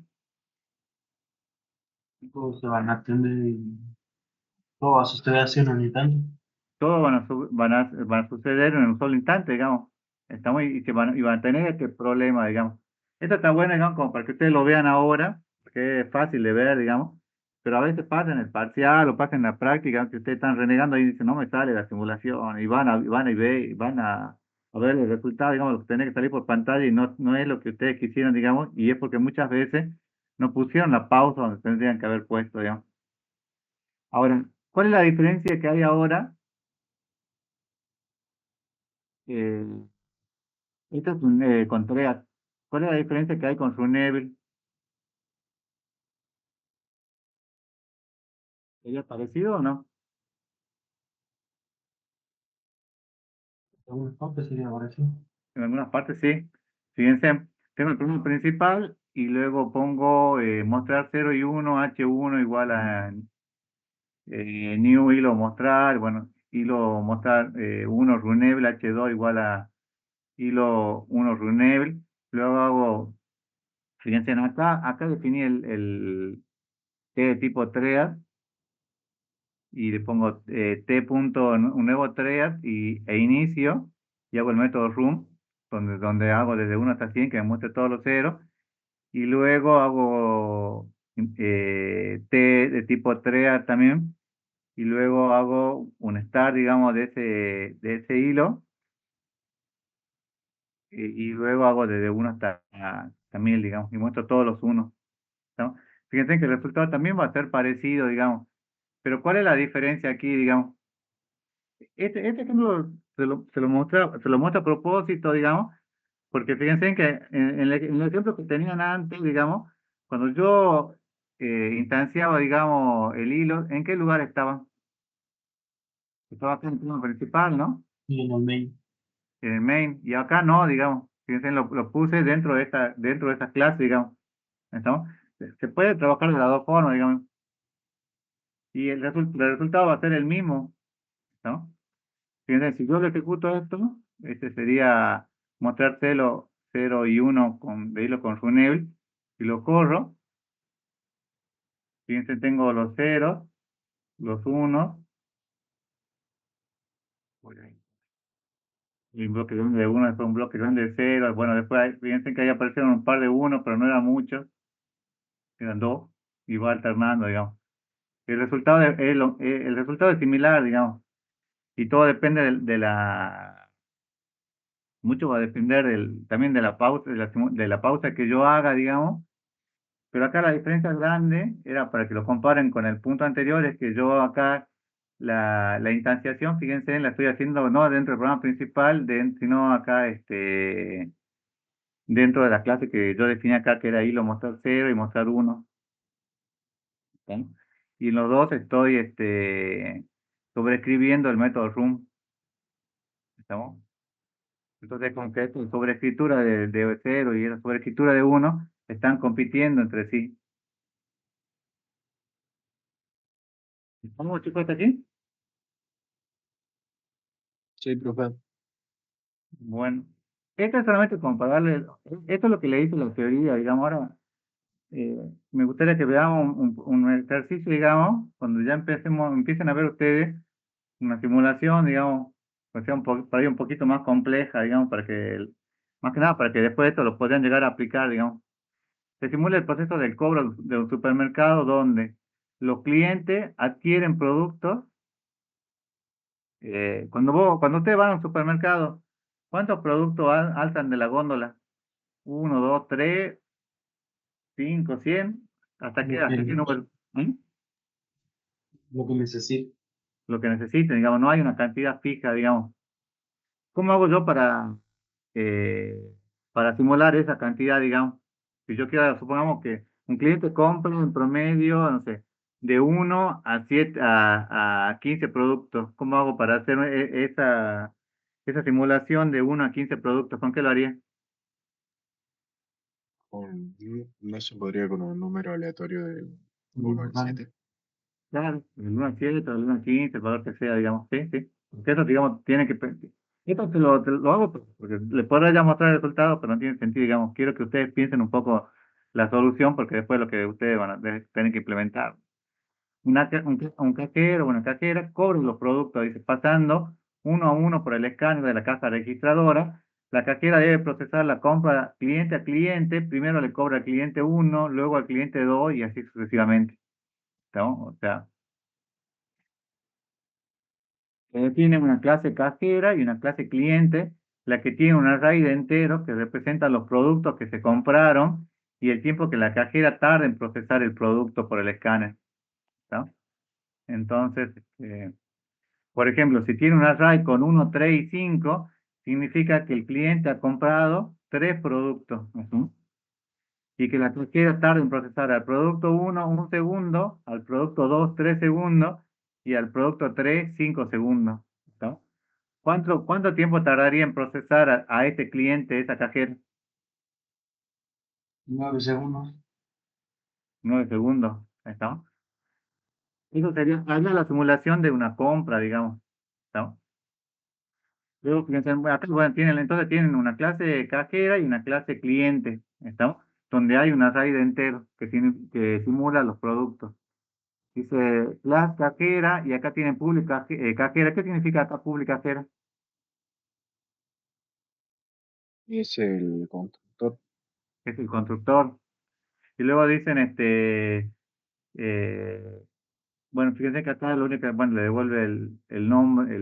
Todos se van a atender y todo va a suceder así en un instante. Todos van a suceder en un solo instante, digamos. Y van a tener este problema, digamos. Esto está bueno, digamos, como para que ustedes lo vean ahora, porque es fácil de ver, digamos, pero a veces pasa en el parcial o pasa en la práctica, que ustedes están renegando y dicen, no me sale la simulación, y van a ver el resultado, digamos, lo que tiene que salir por pantalla y no es lo que ustedes quisieron, digamos, y es porque muchas veces no pusieron la pausa donde tendrían que haber puesto, digamos. Ahora, ¿cuál es la diferencia que hay ahora? Esto es con TREAD. ¿Cuál es la diferencia que hay con Runable? ¿Sería parecido o no? Según parte sería parecido. En algunas partes sí. Fíjense, tengo el programa principal y luego pongo mostrar 0 y 1, H1 igual a new hilo mostrar, bueno, hilo mostrar 1 runable, H2 igual a hilo 1 runable. Luego hago, fíjense, acá definí el T de tipo TREAD y le pongo T punto un nuevo thread e inicio y hago el método room donde hago desde 1 hasta 100 que me muestre todos los ceros y luego hago T de tipo thread también y luego hago un start digamos de ese hilo y luego hago desde 1 hasta 1000 digamos y muestro todos los unos, ¿no? Fíjense que el resultado también va a ser parecido digamos, pero ¿cuál es la diferencia aquí digamos? Este ejemplo se lo muestra a propósito, digamos, porque fíjense que en el ejemplo que tenían antes, digamos, cuando yo instanciaba, digamos, el hilo, ¿en qué lugar estaba? Estaba acá en el tema principal, ¿no? Y en el main. En el main, y acá no, digamos, fíjense, lo puse dentro de esta clase, digamos, ¿estamos? Se puede trabajar de las dos formas, digamos, y el resultado va a ser el mismo, ¿no? Fíjense, si yo le ejecuto esto, este sería mostrar 0 y 1 de hilo con Runable, y lo corro, fíjense, tengo los ceros, los unos, y un bloque grande de 1, después un bloque grande de 0, bueno, después fíjense que ahí aparecieron un par de 1, pero no eran muchos, eran 2, y va alternando, digamos. El resultado es similar, digamos, y todo depende mucho va a depender también de la pausa, de la pausa que yo haga, digamos. Pero acá la diferencia grande era para que lo comparen con el punto anterior, es que yo acá la instanciación, fíjense, la estoy haciendo no dentro del programa principal, sino acá dentro de la clase que yo definí acá, que era hilo mostrar 0 y mostrar 1. ¿Sí? Y en los dos estoy sobreescribiendo el método room. ¿Estamos? Entonces, con que esta sobreescritura de 0 y la sobreescritura de 1 están compitiendo entre sí. ¿Estamos, chicos, hasta aquí? Sí, profe. Bueno, esto es solamente como para darle, esto es lo que le hice la teoría, digamos, ahora me gustaría que veamos un ejercicio, digamos, cuando ya empiecen a ver ustedes una simulación, digamos, que sea para ir un poquito más compleja, digamos, más que nada para que después de esto lo puedan llegar a aplicar, digamos. Se simula el proceso del cobro de un supermercado donde los clientes adquieren productos. Cuando ustedes van a un supermercado, ¿cuántos productos alzan de la góndola? Uno, dos, tres, cinco, 100, Lo hasta qué que, número. ¿Mm? lo que necesito. Lo que necesiten, digamos, no hay una cantidad fija, digamos. ¿Cómo hago yo eh, para simular esa cantidad, digamos? Si yo quiero, supongamos que un cliente compra en promedio, no sé, de 1 a 15 productos. ¿Cómo hago para hacer esa simulación de 1 a 15 productos? ¿Con qué lo haría? No se podría con un número aleatorio de Muy 1 al importante. 7. Claro, el 1 a 7 o el 1 a 15, el valor que sea, digamos, sí, sí. Porque eso, digamos, tiene que... Esto te lo hago porque le podré ya mostrar el resultado, pero no tiene sentido, digamos. Quiero que ustedes piensen un poco la solución, porque después lo que ustedes van a tener que implementar. Un cajero o una cajera cobra los productos, dice, pasando uno a uno por el escáner de la caja registradora. La cajera debe procesar la compra cliente a cliente. Primero le cobra al cliente 1, luego al cliente 2 y así sucesivamente, ¿no? O sea, se define una clase cajera y una clase cliente, la que tiene un array de enteros que representa los productos que se compraron y el tiempo que la cajera tarda en procesar el producto por el escáner, ¿no? Entonces, por ejemplo, si tiene un array con 1, 3 y 5, significa que el cliente ha comprado 3 productos. Ujú. Y que la cajera tarda en procesar al producto 1 un segundo, al producto 2 3 segundos y al producto 3 5 segundos. ¿Está? ¿Cuánto tiempo tardaría en procesar a este cliente esa cajera? 9 segundos. 9 segundos. ¿Está? Eso sería la simulación de una compra, digamos. ¿Está? Luego, fíjense, acá, bueno, entonces tienen una clase cajera y una clase cliente. ¿Está? Donde hay un array de enteros que simula los productos. Dice clase cajera y acá tienen pública cajera. ¿Qué significa acá pública cajera? Es el constructor. Es el constructor. Y luego dicen, eh, bueno, fíjense que acá lo único que, bueno, le devuelve el nombre,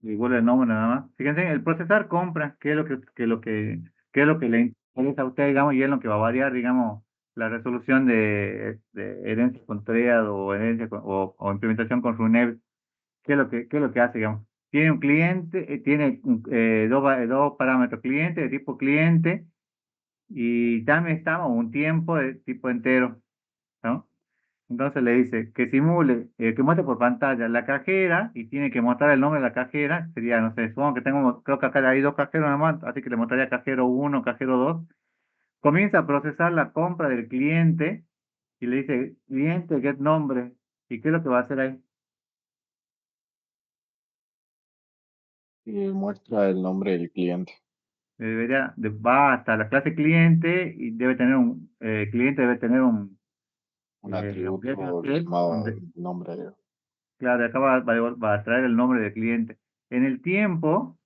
le devuelve el nombre nada más. Fíjense, el procesar compra, qué es lo que le interesa a usted, digamos, y es lo que va a variar, digamos, la resolución de herencia con TREAD o o implementación con RUNEV. Qué es lo que hace, digamos? Tiene un cliente, dos parámetros, cliente de tipo cliente y también estamos un tiempo de tipo entero, ¿no? Entonces le dice que simule, que muestre por pantalla la cajera y tiene que mostrar el nombre de la cajera. Sería, no sé, supongo que creo que acá hay 2 cajeros nada más, así que le mostraría cajero 1 cajero 2. Comienza a procesar la compra del cliente y le dice, cliente, get nombre. ¿Y qué es lo que va a hacer ahí? Y muestra el nombre del cliente. Va hasta la clase cliente y debe tener cliente debe tener Un objeto atributo get, llamado donde, nombre. claro, acá va a traer el nombre del cliente. En el tiempo,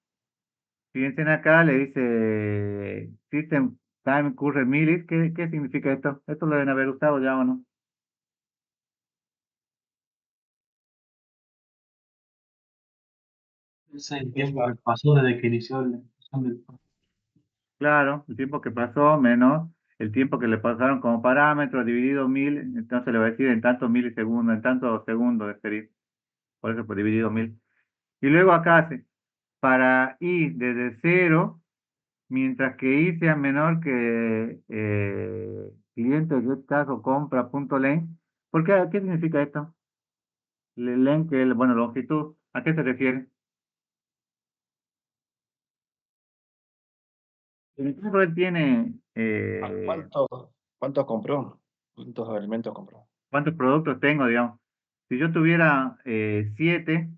fíjense acá, le dice System Time Current Minute. ¿Qué significa esto? Esto lo deben haber usado ya o no. Es el tiempo que pasó desde que inició la ejecución del Claro, el tiempo que pasó menos el tiempo que le pasaron como parámetro dividido 1000, entonces le va a decir en tantos milisegundos, en tantos segundos de serie. Por eso por dividido 1000. Y luego acá hace para i desde 0, mientras que i sea menor que cliente get caso compra punto len. ¿Por qué significa esto? Len, que es, bueno, longitud. ¿A qué se refiere? En el caso él tiene ¿Cuántos compró? ¿Cuántos alimentos compró? cuántos productos tengo, digamos. Si yo tuviera 7,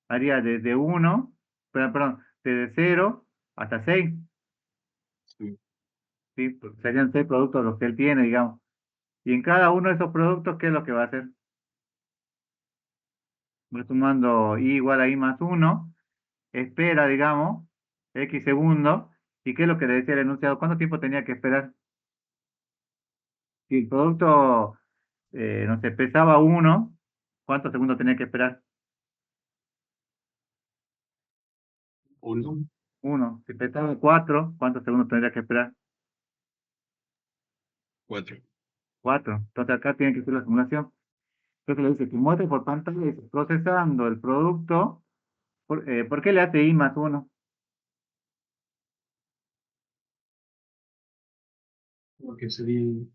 haría desde 1, perdón, desde 0 hasta 6. Sí. ¿Sí? Porque serían 6 productos los que él tiene, digamos. Y en cada uno de esos productos, ¿qué es lo que va a hacer? Voy sumando i igual a i más 1, espera, digamos, x segundos. ¿Y qué es lo que le decía el enunciado? ¿Cuánto tiempo tenía que esperar? Si el producto, no sé, pesaba 1, ¿cuántos segundos tenía que esperar? Uno. 1. Si pesaba 4, ¿cuántos segundos tendría que esperar? 4. 4. Entonces acá tiene que ser la simulación. Entonces le dice que muestre por pantalla, dice, procesando el producto. ¿Por qué le hace i más 1? porque sería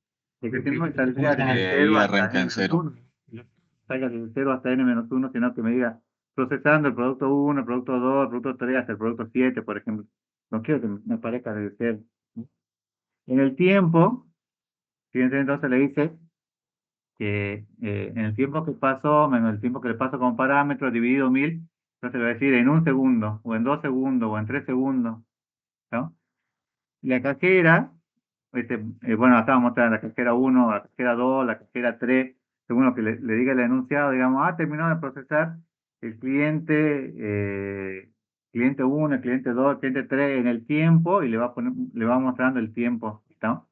Porque si no me ¿cómo saldría se llama? de Ahí 0 hasta arranca n en menos cero. 1. Salga de 0 hasta n menos 1, sino que me diga procesando el producto 1, el producto 2, el producto 3 hasta el producto 7, por ejemplo. No quiero que me aparezca desde 0. En el tiempo, fíjense, entonces le dice que en el tiempo que pasó, menos el tiempo que le paso como parámetro, dividido 1000, entonces le va a decir en 1 segundo, o en 2 segundos, o en 3 segundos, ¿no? La cajera, bueno, acá vamos a mostrar la cajera 1, la cajera 2, la cajera 3, según lo que le diga el enunciado, digamos, terminado de procesar el cliente 1, el cliente 2, el cliente 3 en el tiempo, y le va mostrando el tiempo, ¿no?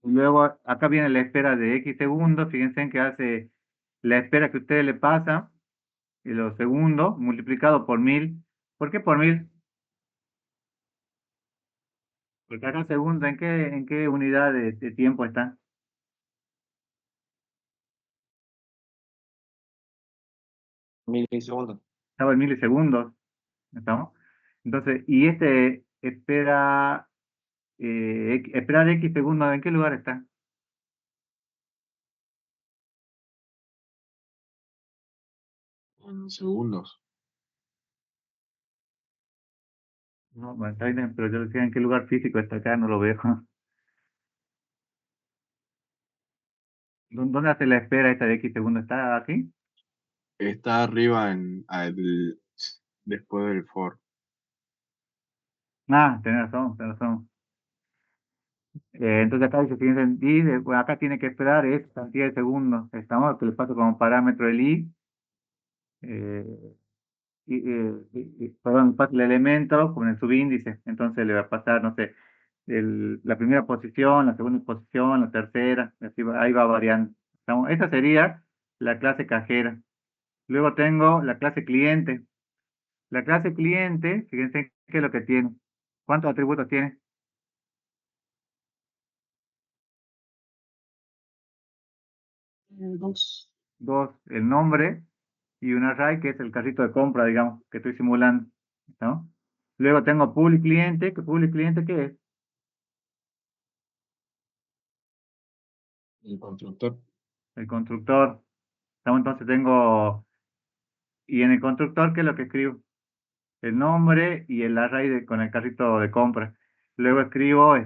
Luego acá viene la espera de X segundos. Fíjense en que hace la espera que ustedes le pasan y los segundos multiplicado por 1000. ¿Por qué por 1000? Porque acá segundo, ¿en qué unidad de tiempo está? milisegundos. Estaba en milisegundos. ¿Estamos? Entonces, y este espera, esperar X segundos, ¿en qué lugar está? En segundos. No, bueno, está bien, pero yo decía en qué lugar físico está acá, no lo veo. ¿Dónde hace la espera esta de X segundos? ¿Está aquí? Está arriba después del for. Ah, tenés razón, tenés razón. Entonces acá dice, siguiente, y bueno, acá tiene que esperar esta cantidad de segundos. Estamos, que le paso como parámetro el i, eh, perdón, pasa el elemento con el subíndice. Entonces le va a pasar, no sé, la primera posición, la segunda posición, la tercera, así ahí va variando. Esa sería la clase cajera. Luego tengo la clase cliente. La clase cliente, fíjense qué es lo que tiene. ¿Cuántos atributos tiene? Dos. Dos, el nombre y un array que es el carrito de compra, digamos, que estoy simulando. ¿No? Luego tengo public cliente, que public cliente, ¿qué es? El constructor. El constructor. ¿No? Entonces tengo, y en el constructor, ¿qué es lo que escribo? El nombre y el array con el carrito de compra. Luego escribo,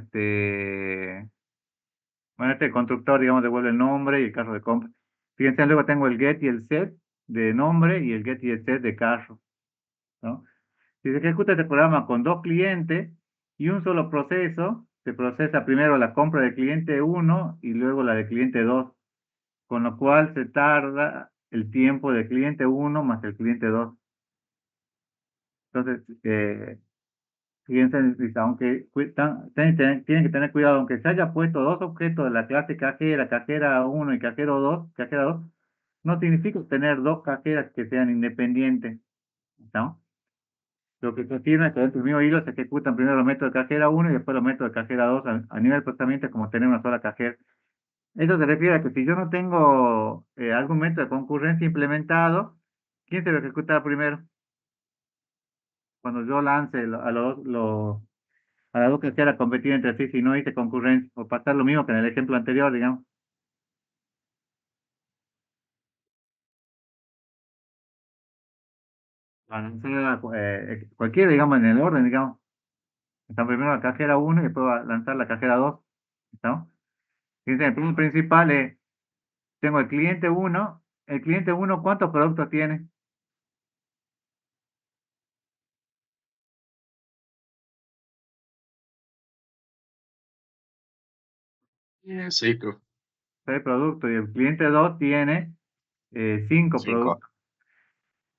bueno, este constructor, digamos, devuelve el nombre y el carro de compra. Fíjense, luego tengo el get y el set de nombre y el get y el set de carro. ¿No? Si se ejecuta este programa con dos clientes y un solo proceso, se procesa primero la compra de cliente uno y luego la de cliente 2, con lo cual se tarda el tiempo del cliente uno más el cliente 2. Entonces, fíjense, dice, aunque tienen que tener cuidado, aunque se haya puesto dos objetos de la clase cajera, cajera uno y cajera 2, no significa tener dos cajeras que sean independientes, ¿no? Lo que se afirma es que dentro del mismo hilo se ejecutan primero los métodos de cajera uno y después los métodos de cajera 2 a nivel de procesamiento, como tener una sola cajera. Eso se refiere a que si yo no tengo algún método de concurrencia implementado, ¿quién se lo ejecuta primero? Cuando yo lance a las dos cajeras a competir entre sí, si no hice concurrencia, o pasar lo mismo que en el ejemplo anterior, digamos. Lanzar cualquiera, digamos, en el orden, digamos. Está primero la cajera uno y después va a lanzar la cajera 2. ¿No? Fíjense, el punto principal es, tengo el cliente uno, ¿cuántos productos tiene? Sí, creo. 6 productos, y el cliente 2 tiene 5 Cinco. productos.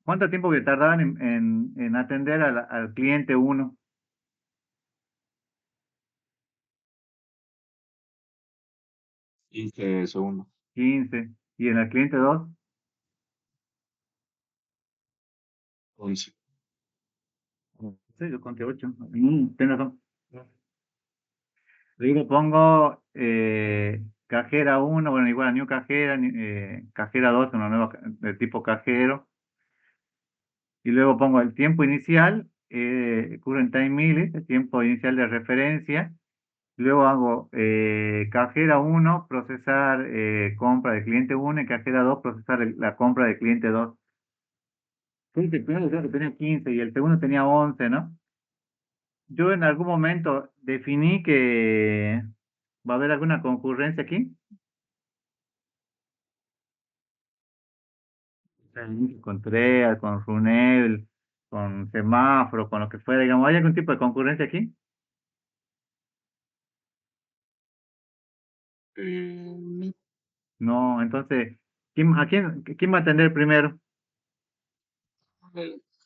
¿Cuánto tiempo que tardaban en atender al cliente uno? 15 segundos. 15. ¿Y en el cliente 2? 11. Sí, yo conté 8. Tienes razón. Luego pongo cajera uno, bueno, igual a new cajera, cajera 2, una nueva de tipo cajero. Y luego pongo el tiempo inicial, current time minutes, el tiempo inicial de referencia. Luego hago cajera uno procesar compra de cliente uno y cajera 2 procesar la compra de cliente 2. Entonces, el primero creo que tenía 15 y el segundo tenía 11, ¿no? Yo en algún momento definí que va a haber alguna concurrencia aquí. Con TREA, con RUNEL, con semáforo, con lo que fuera, digamos, ¿hay algún tipo de concurrencia aquí? No. No, entonces, ¿quién va a atender primero?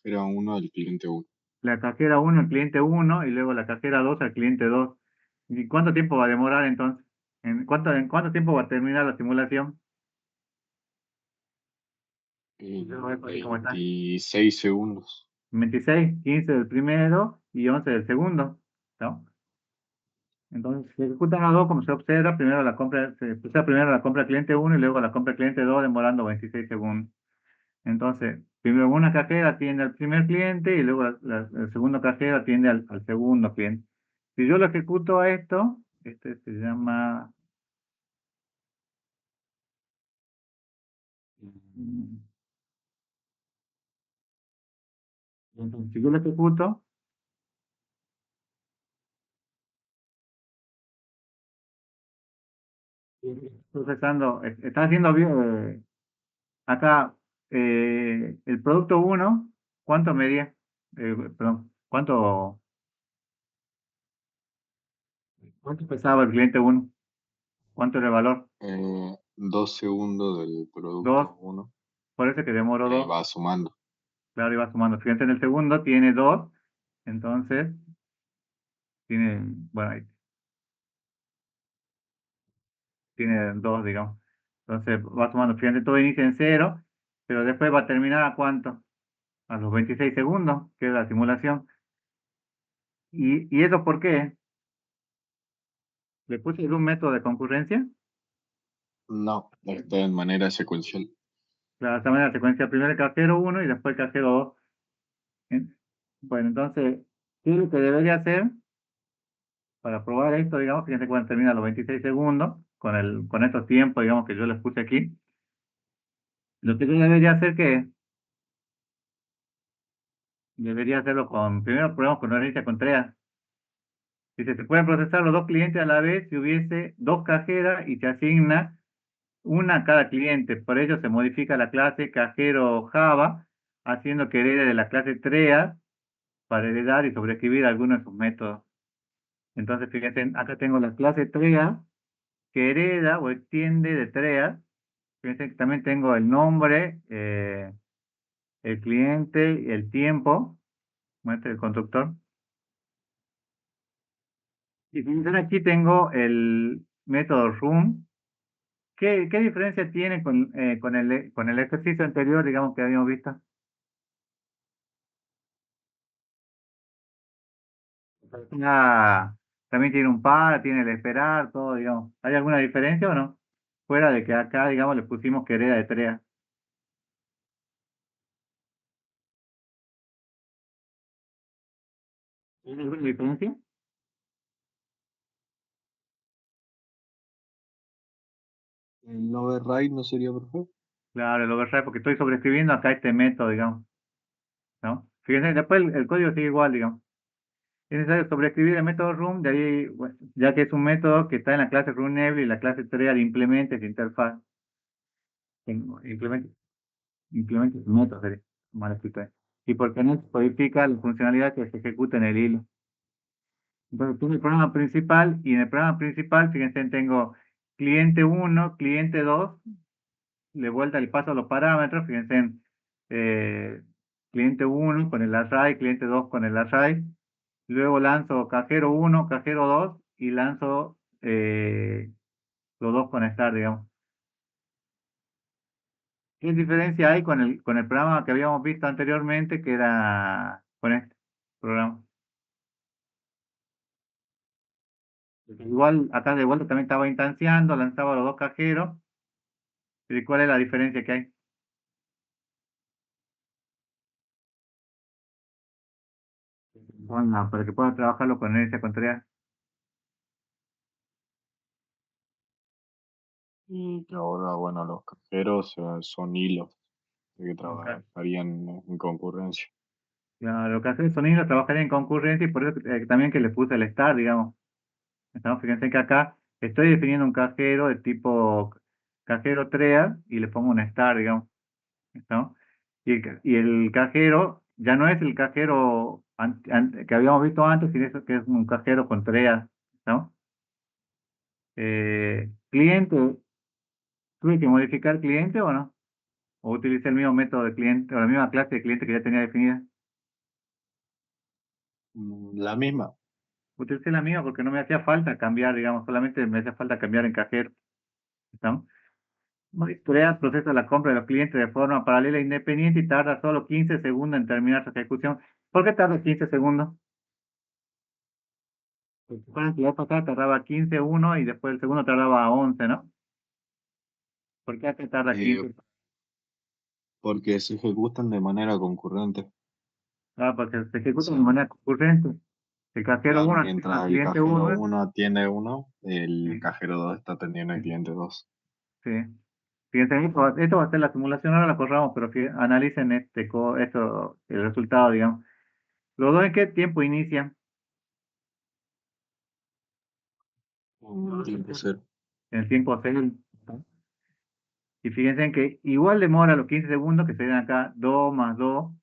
Era uno del cliente uno. La cajera uno, el cliente uno, y luego la cajera 2 al cliente 2. ¿Y cuánto tiempo va a demorar entonces? ¿En cuánto tiempo va a terminar la simulación? Yo voy a poner cómo está. 26 segundos. 26, 15 del primero y 11 del segundo, ¿no? Entonces, se ejecutan las dos, como se observa, se procesa primero la compra cliente uno y luego la compra cliente 2, demorando 26 segundos. Entonces, primero una cajera atiende al primer cliente y luego el segundo cajero atiende al segundo cliente. Si yo lo ejecuto a esto, este se llama... Entonces, si yo lo ejecuto, procesando, está haciendo bien, acá el producto uno, ¿cuánto medía? Perdón, ¿cuánto pesaba el cliente uno? ¿Cuánto era el valor? 2 segundos del Dos, producto uno por eso que demoró y ahí dos. va sumando. Claro, iba sumando. Fíjense, en el segundo tiene dos, entonces tiene, bueno, ahí tiene dos, digamos. Entonces va sumando. Fíjense, todo inicia en cero, pero después va a terminar ¿a cuánto? A los 26 segundos, que es la simulación. ¿Y eso por qué? ¿Le puse un método de concurrencia? No, está en manera secuencial. Claro, de esta manera secuencia primero el cajero uno y después el cajero 2. ¿Eh? Bueno, entonces, ¿qué es lo que debería hacer para probar esto? Digamos, fíjense cuando termina los 26 segundos, con estos tiempos, digamos, que yo les puse aquí. Lo que yo debería hacer que debería hacerlo primero probamos con una lista con TREA. Dice, se pueden procesar los dos clientes a la vez si hubiese dos cajeras y se asigna una a cada cliente. Por ello se modifica la clase cajero Java, haciendo que herede de la clase TREA para heredar y sobreescribir algunos de sus métodos. Entonces, fíjense, acá tengo la clase TREA que hereda o extiende de TREA. Fíjense que también tengo el nombre, el cliente, el tiempo, muestra el constructor. Y fíjense, aquí tengo el método room. ¿Qué diferencia tiene con el ejercicio anterior, digamos, que habíamos visto? Ah, también tiene un par, tiene el esperar, todo, digamos. ¿Hay alguna diferencia o no? Fuera de que acá, digamos, le pusimos que hereda de TREA. ¿Hay alguna diferencia? El override no sería perfecto. Claro, el override, porque estoy sobreescribiendo acá este método, digamos, ¿no? Fíjense, después el código sigue igual, digamos. Es necesario sobreescribir el método room, de ahí, bueno, ya que es un método que está en la clase RunEvil y la clase TREA de implementes de interfaz. Implemente, implemente su método, sería mal escrito ahí. Y porque no se codifica la funcionalidad que se ejecuta en el hilo. Entonces, tengo el programa principal y en el programa principal, fíjense, tengo cliente uno, cliente 2, de vuelta le paso los parámetros, fíjense, eh, cliente uno con el array, cliente 2 con el array, luego lanzo cajero uno, cajero 2 y lanzo los dos con star, digamos. ¿Qué diferencia hay con el programa que habíamos visto anteriormente, que era con este programa? Igual acá de vuelta también estaba instanciando, lanzaba los dos cajeros. ¿Y cuál es la diferencia que hay? Bueno, para que pueda trabajarlo con esa contraria. Y que ahora, bueno, los cajeros son hilos que Acá. trabajarían en concurrencia. Claro, lo que hace el sonido trabajaría en concurrencia y por eso también que le puse el star, digamos. Estamos, fíjense que acá estoy definiendo un cajero de tipo cajero TREA y le pongo un star, digamos. ¿No? Y el cajero ya no es el cajero que habíamos visto antes, sino que es un cajero con TREA, ¿no? Cliente, ¿tuve que modificar cliente o no? ¿O utilicé el mismo método de cliente o la misma clase de cliente que ya tenía definida? La misma. Utilicé la misma porque no me hacía falta cambiar, digamos, solamente me hacía falta cambiar en cajero, ¿no? Monitorea, procesa la compra de los clientes de forma paralela e independiente y tarda solo 15 segundos en terminar su ejecución. ¿Por qué tarda 15 segundos? Porque recuerden que la vez pasada tardaba 15 uno y después el segundo tardaba 11, ¿no? ¿Por qué acá tarda Eh, 15? porque se ejecutan de manera concurrente. Porque se O ejecuta de sea, manera concurrente. El cajero claro, 1 atiende al mientras el cliente cajero 1. 1 atiende uno, el Sí, cajero 2 está atendiendo al sí, cliente 2. sí. Fíjense, esto va a ser la simulación, ahora la corramos, pero analicen esto, el resultado, digamos. ¿Los dos en qué tiempo inician? Tiempo cero. En el tiempo cero. Y fíjense en que igual demora los 15 segundos, que serían acá 2 más 2.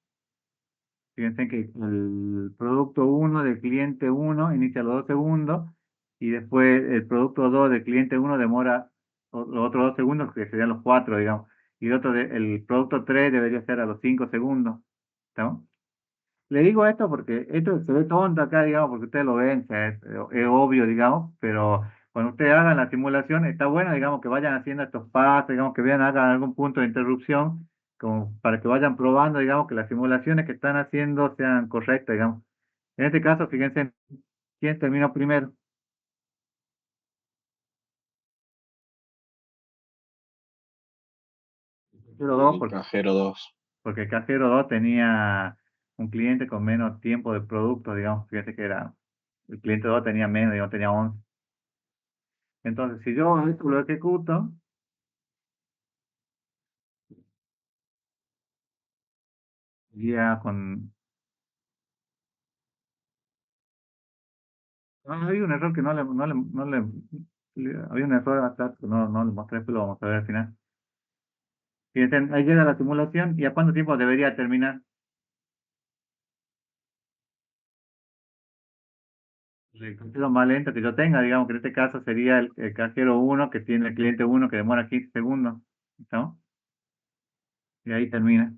Fíjense que el producto 1 del cliente 1 inicia los 2 segundos y después el producto 2 del cliente 1 demora los otros 2 segundos, que serían los 4, digamos. Y el producto 3 debería ser a los 5 segundos. ¿Estamos? Le digo esto porque esto se ve tonto acá, digamos, porque ustedes lo ven, o sea, es obvio, digamos, pero cuando ustedes hagan la simulación, está bueno, digamos, que vayan haciendo estos pasos, digamos, que vean, hagan algún punto de interrupción, como para que vayan probando, digamos, que las simulaciones que están haciendo sean correctas, digamos. En este caso, fíjense quién terminó primero. Cajero 2, El cajero 2. porque el cajero 2 tenía un cliente con menos tiempo de producto, digamos, fíjense que era, el cliente 2 tenía menos, digamos, tenía 11. Entonces, si yo esto lo ejecuto, ya con... había un error que había un error acá que no le mostré, pero lo vamos a ver al final. Fíjense, ahí llega la simulación y a cuánto tiempo debería terminar. El cajero más lento que yo tenga, digamos que en este caso sería el cajero 1 que tiene el cliente 1 que demora 15 segundos. ¿Estamos? Y ahí termina.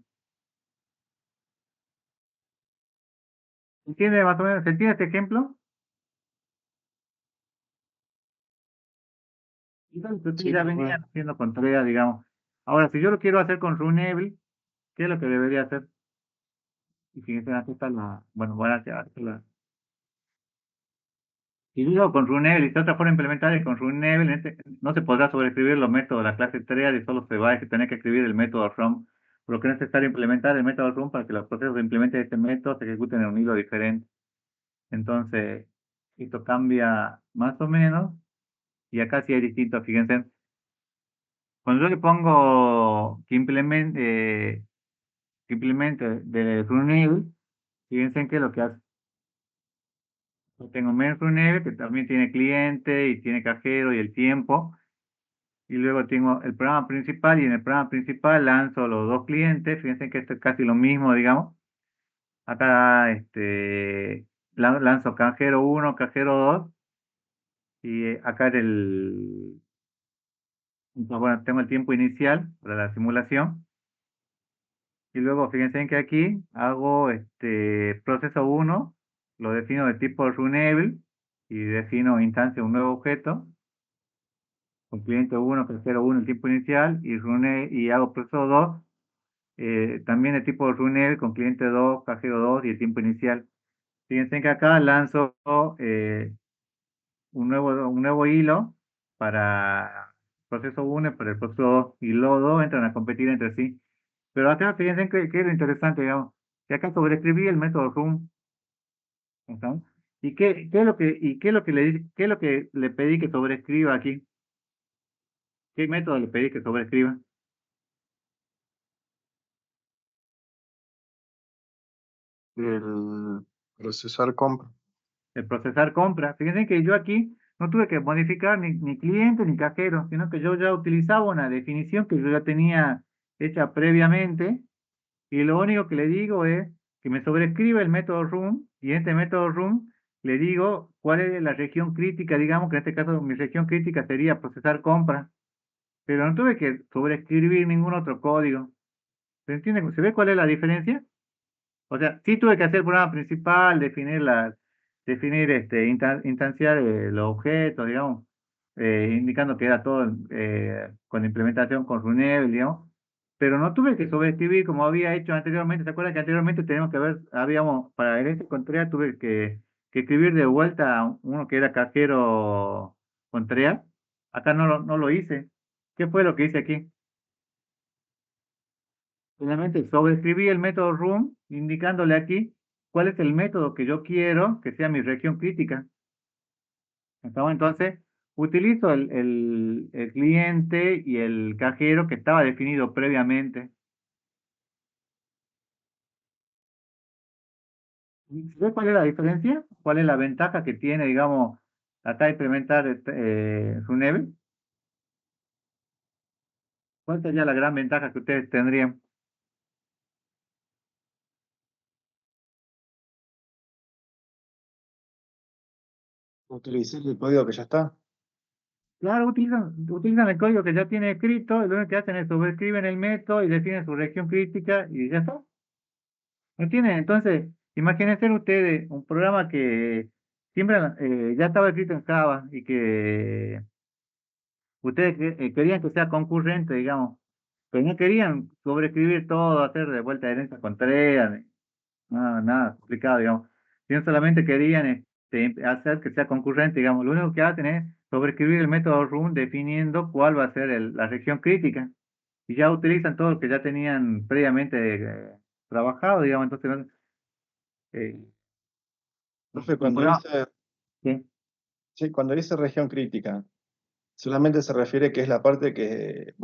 ¿Entiende más o menos? ¿Se entiende este ejemplo? Y tal, que ustedes Sí, ya venían haciendo con Trea, digamos. Ahora, si yo lo quiero hacer con Runable, ¿qué es lo que debería hacer? Y fíjense, aquí está bueno, aquí está y digo con Runable, y si otra forma de implementar es con Runable, no se podrá sobreescribir los métodos de la clase Trea y solo se va a tener que escribir el método from, por lo que es necesario implementar el método from para que los procesos que implementen este método se ejecuten en un hilo diferente. Entonces, esto cambia más o menos, y acá sí hay distintos, fíjense. Cuando yo le pongo que implemente de Runable, fíjense que lo que hace. Yo tengo MainFront que también tiene cliente y tiene cajero y el tiempo. Y luego tengo el programa principal y en el programa principal lanzo los dos clientes. Fíjense que esto es casi lo mismo, digamos. Acá lanzo cajero 1, cajero 2 y acá bueno, tengo el tiempo inicial para la simulación. Y luego fíjense que aquí hago proceso 1, lo defino de tipo runable y defino instancia un nuevo objeto con cliente 1, cajero 1 el tiempo inicial y hago proceso 2 también de tipo runner con cliente 2, cajero 2 y el tiempo inicial. Fíjense que acá lanzo un nuevo hilo para proceso 1 y para el proceso 2 y los dos entran a competir entre sí. Pero acá fíjense que es lo interesante, digamos, que acá sobreescribí el método room. ¿Estamos? ¿Qué es lo que le pedí que sobreescriba aquí? ¿Qué método le pedí que sobreescriba? el procesar compra. El procesar compra. Fíjense que yo aquí no tuve que modificar ni cliente ni cajero, sino que yo ya utilizaba una definición que yo ya tenía hecha previamente y lo único que le digo es que me sobrescribe el método room y en este método room le digo cuál es la región crítica, digamos que en este caso mi región crítica sería procesar compra, pero no tuve que sobreescribir ningún otro código. ¿Se entiende? ¿Se ve cuál es la diferencia? O sea, sí tuve que hacer el programa principal, instanciar los objetos, digamos, indicando que era todo con implementación con Runable, digamos, pero no tuve que sobreescribir como había hecho anteriormente. ¿Se acuerdan que anteriormente para el Contreras tuve que escribir de vuelta uno que era cajero Contreras? Acá no lo hice. ¿Qué fue lo que hice aquí? Finalmente, sobreescribí el método room, indicándole aquí cuál es el método que yo quiero que sea mi región crítica. Entonces, utilizo el cliente y el cajero que estaba definido previamente. ¿Ves cuál es la diferencia? ¿Cuál es la ventaja que tiene, digamos, acá implementar Runebe? ¿Cuál sería la gran ventaja que ustedes tendrían? Utilizar el código que ya está. Claro, utilizan el código que ya tiene escrito, y lo único que hacen es sobreescriben el método y definen su región crítica y ya está. ¿No tiene? Entonces, imagínense ustedes un programa que siempre ya estaba escrito en Java y que ustedes querían que sea concurrente, digamos, pero no querían sobreescribir todo, hacer de vuelta herencia con tareas, nada complicado, digamos. Sino solamente querían hacer que sea concurrente, digamos. Lo único que hacen es sobreescribir el método run definiendo cuál va a ser la región crítica. Y ya utilizan todo lo que ya tenían previamente trabajado, digamos. Entonces, eh, Profe, el cuando programa, dice, sí, sí, cuando dice región crítica, solamente se refiere que es la parte que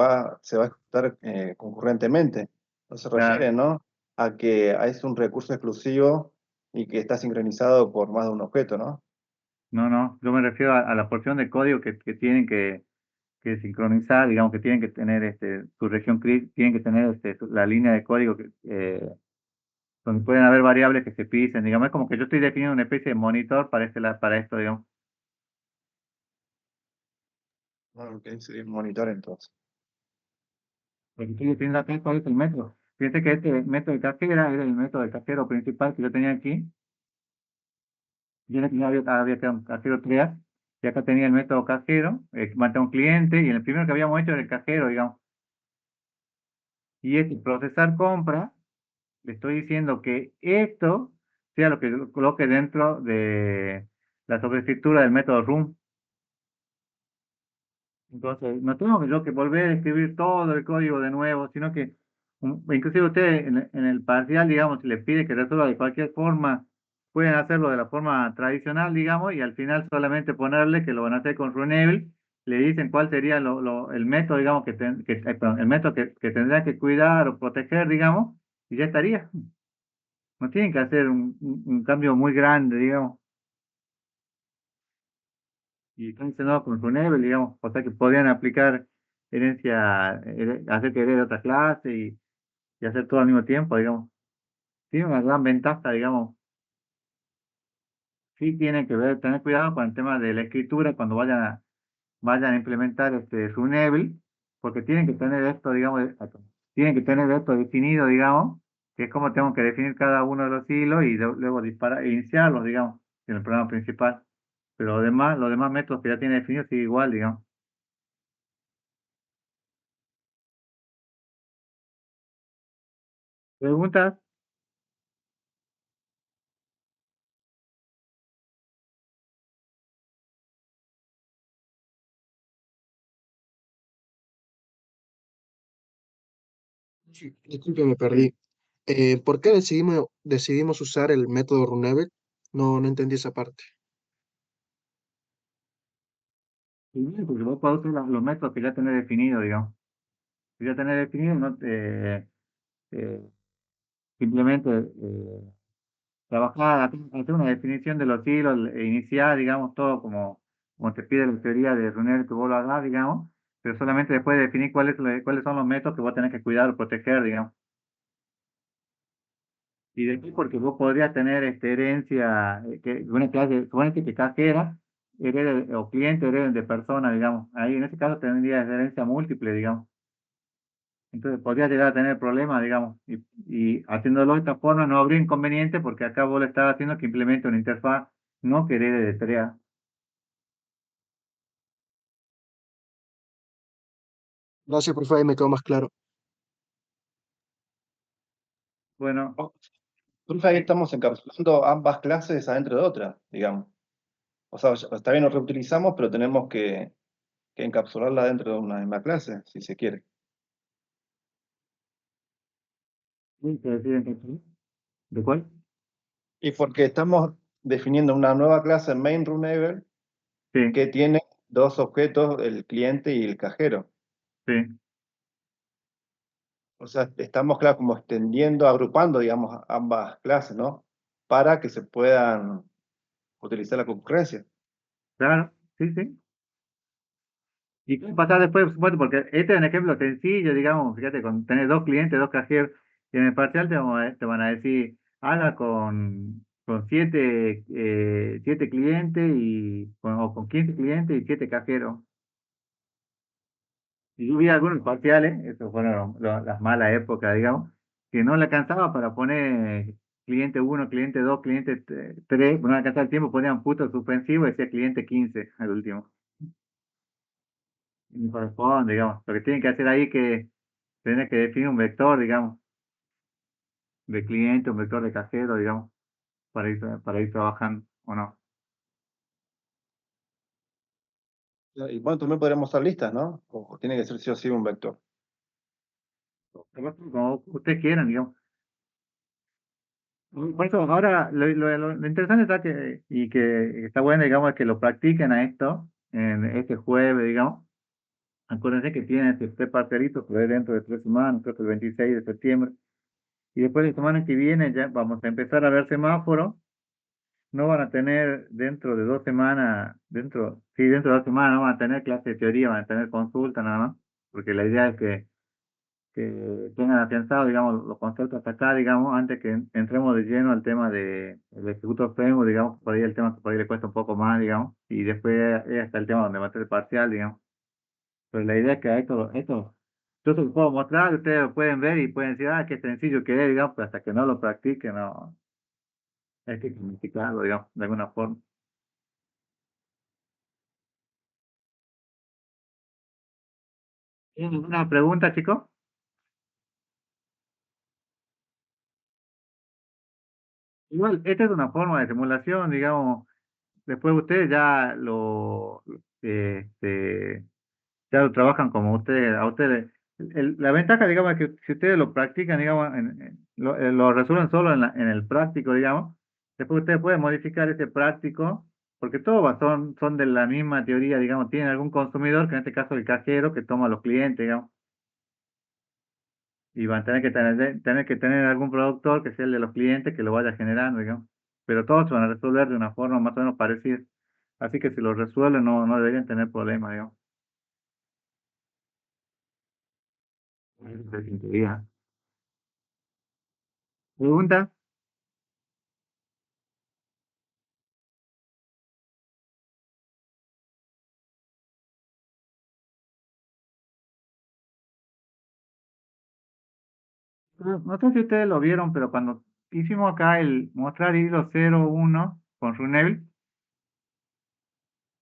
se va a ejecutar concurrentemente. No se claro. refiere, ¿no? A que es un recurso exclusivo y que está sincronizado por más de un objeto, ¿no? No, no, yo me refiero a la porción de código que tienen que sincronizar, digamos que tienen que tener su región crítica, tienen que tener la línea de código donde pueden haber variables que se pisen, digamos, es como que yo estoy definiendo una especie de monitor para esto, digamos. Ah, ok, sería un monitor entonces. Porque estoy definiendo acá cuál es el método. Fíjense que este método de cajera era el método de cajero principal que yo tenía aquí. Yo aquí había creado un cajero 3 y acá tenía el método cajero, manda un cliente, y el primero que habíamos hecho era el cajero, digamos. Y este procesar compra, le estoy diciendo que esto sea lo que yo coloque dentro de la sobreescritura del método room. Entonces, no tengo que yo que volver a escribir todo el código de nuevo, sino que inclusive usted en el parcial, digamos, si le pide que resuelva de cualquier forma, pueden hacerlo de la forma tradicional, digamos, y al final solamente ponerle que lo van a hacer con Runable, le dicen cuál sería el método, digamos, perdón, el método que tendrá que cuidar o proteger, digamos, y ya estaría. No tienen que hacer un cambio muy grande, digamos. Y están diseñados con Runable, digamos, o sea que podrían aplicar hacer que herede otra clase y hacer todo al mismo tiempo, digamos. Tiene una gran ventaja, digamos. Sí tienen que tener cuidado con el tema de la escritura cuando vayan a implementar Runable, porque tienen que tener esto, digamos, tienen que tener esto definido, digamos, que es como tengo que definir cada uno de los hilos y luego disparar, iniciarlos, digamos, en el programa principal. Pero los demás métodos que ya tiene definidos sigue igual, digamos. ¿Preguntas? Sí, disculpe, me perdí. ¿Por qué decidimos usar el método Runebe? No, no entendí esa parte. Sí, porque vos podés usar los métodos que ya tenés definidos, digamos. Que ya tenés definidos, no eh, simplemente trabajar, hacer una definición de los hilos, iniciar, digamos, todo como te pide la teoría de Runel que vos lo hagas, digamos, pero solamente después definir cuáles son los métodos que vos tenés que cuidar o proteger, digamos. Y de aquí porque vos podrías tener herencia, que una clase, suponete que cajera, o cliente hereden de persona, digamos. Ahí en ese caso tendrías herencia múltiple, digamos. Entonces podría llegar a tener problemas, digamos, y haciéndolo de esta forma no habría inconveniente porque acá vos le estás haciendo que implemente una interfaz no que herede de tarea. Gracias, profe, ahí me quedó más claro. Bueno, Oh, profe, ahí estamos encapsulando ambas clases adentro de otra, digamos. O sea, está bien, lo reutilizamos, pero tenemos que encapsularla dentro de una misma clase, si se quiere. Sí, que deciden que sí. ¿De cuál? Y porque estamos definiendo una nueva clase main runable Sí, que tiene dos objetos, el cliente y el cajero. sí. O sea, estamos, claro, como extendiendo, agrupando, digamos, ambas clases, ¿no? Para que se puedan utilizar la concurrencia. Claro, sí, sí. ¿Y qué pasa después, por supuesto? Porque este es un ejemplo sencillo, digamos, fíjate, con tener dos clientes, dos cajeros, y en el parcial te van a decir, haga con siete clientes o con 15 clientes y siete cajeros. Y yo vi algunos parciales, esos fueron las malas épocas, digamos, que no le alcanzaba para poner cliente uno, cliente 2, cliente 3, no le alcanzaba el tiempo, ponían puntos suspensivos y decía cliente 15 al último. Y no corresponde, digamos. Lo que tienen que hacer ahí que tiene que definir un vector, digamos, de cliente, un vector de cajero, digamos, para ir trabajando, ¿o no? Y bueno, también podríamos usar listas, ¿no? O tiene que ser sí o sí un vector. Como ustedes quieran, digamos. Por eso, ahora lo interesante está que está bueno, digamos, que lo practiquen a esto en este jueves, digamos. Acuérdense que tienen este parcialito que es dentro de 3 semanas, creo que el 26 de septiembre. Y después de la semana que viene ya vamos a empezar a ver semáforos. No van a tener dentro de 2 semanas, dentro de 2 semanas no van a tener clase de teoría, van a tener consulta nada más, porque la idea es que tengan afianzado, digamos, los conceptos hasta acá, digamos, antes que entremos de lleno al tema del Instituto Framework, digamos, por ahí el tema que por ahí le cuesta un poco más, digamos, y después está el tema donde va a ser el parcial, digamos. Pero la idea es que a yo se lo puedo mostrar, ustedes lo pueden ver y pueden decir, qué sencillo que es, digamos, pero hasta que no lo practiquen, no, hay que practicarlo, digamos, de alguna forma. ¿Tienen alguna pregunta, chicos? Igual, esta es una forma de simulación, digamos, después ustedes este, ya lo trabajan como ustedes, a ustedes. La ventaja, digamos, es que si ustedes lo practican, digamos, lo resuelven solo en el práctico, digamos, después ustedes pueden modificar ese práctico, porque todos son de la misma teoría, digamos, tienen algún consumidor, que en este caso el cajero, que toma a los clientes, digamos, y van a tener que tener algún productor que sea el de los clientes que lo vaya generando, digamos. Pero todos se van a resolver de una forma más o menos parecida. Así que si lo resuelven, no deberían tener problemas, digamos. Eso es en teoría. ¿Pregunta? No sé si ustedes lo vieron, pero cuando hicimos acá el mostrar hilo 0, 1 con Runel,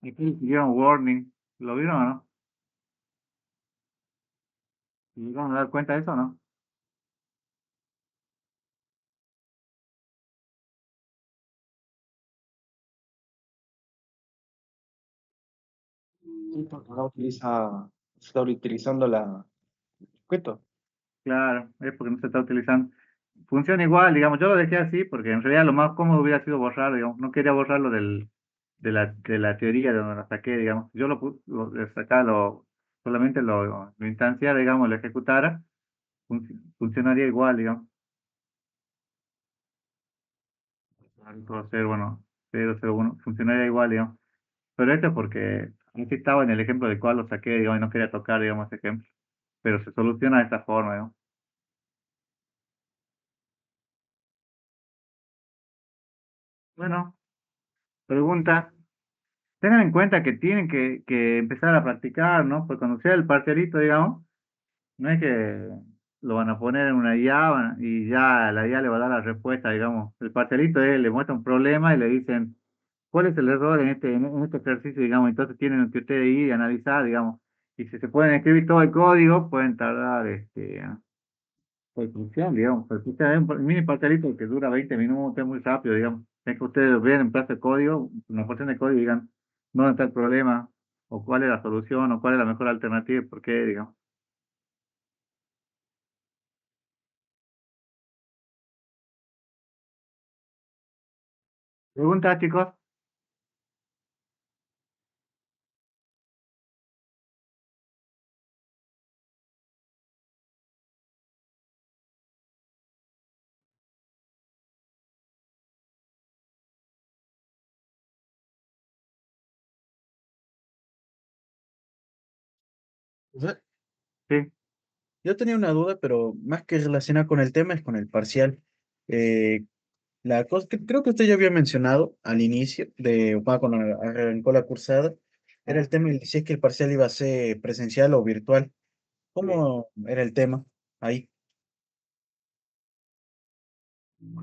aquí hicieron warning. ¿Lo vieron o no? ¿Se llegaron a dar cuenta de eso o no? Sí, porque no está utilizando la objeto. Claro, es porque no se está utilizando. Funciona igual, digamos, yo lo dejé así porque en realidad lo más cómodo hubiera sido borrar, digamos, no quería borrarlo de la teoría de donde lo saqué, digamos. Yo le sacaba, solamente lo instanciara, digamos, lo ejecutara, funcionaría igual, digamos. Todo cero, bueno, 0, 0, 1, funcionaría igual, digamos. Pero esto es porque aquí estaba en el ejemplo del cual lo saqué, digamos, y no quería tocar, digamos, ese ejemplo. Pero se soluciona de esta forma, digamos. Bueno, pregunta. Tengan en cuenta que tienen que empezar a practicar, ¿no? Porque cuando sea el parcialito, digamos, no es que lo van a poner en una IA y ya la IA le va a dar la respuesta, digamos. El parcialito es, le muestra un problema y le dicen, ¿cuál es el error en este ejercicio, digamos? Entonces tienen que ustedes ir y analizar, digamos. Y si se pueden escribir todo el código, pueden tardar, construcción, digamos. Porque usted hay un mini parcialito que dura 20 minutos, es muy rápido, digamos. Es que ustedes ven en plazo de código, una porción de código y digan, ¿dónde está el problema? O cuál es la solución, o cuál es la mejor alternativa, y por qué, digamos. Pregunta, chicos. Profe, Sí. yo tenía una duda, pero más que relacionada con el tema es con el parcial. Eh, la cosa que creo que usted ya había mencionado al inicio de cuando arrancó la cursada, era el tema de si es que el parcial iba a ser presencial o virtual. Sí. ¿Cómo era el tema ahí?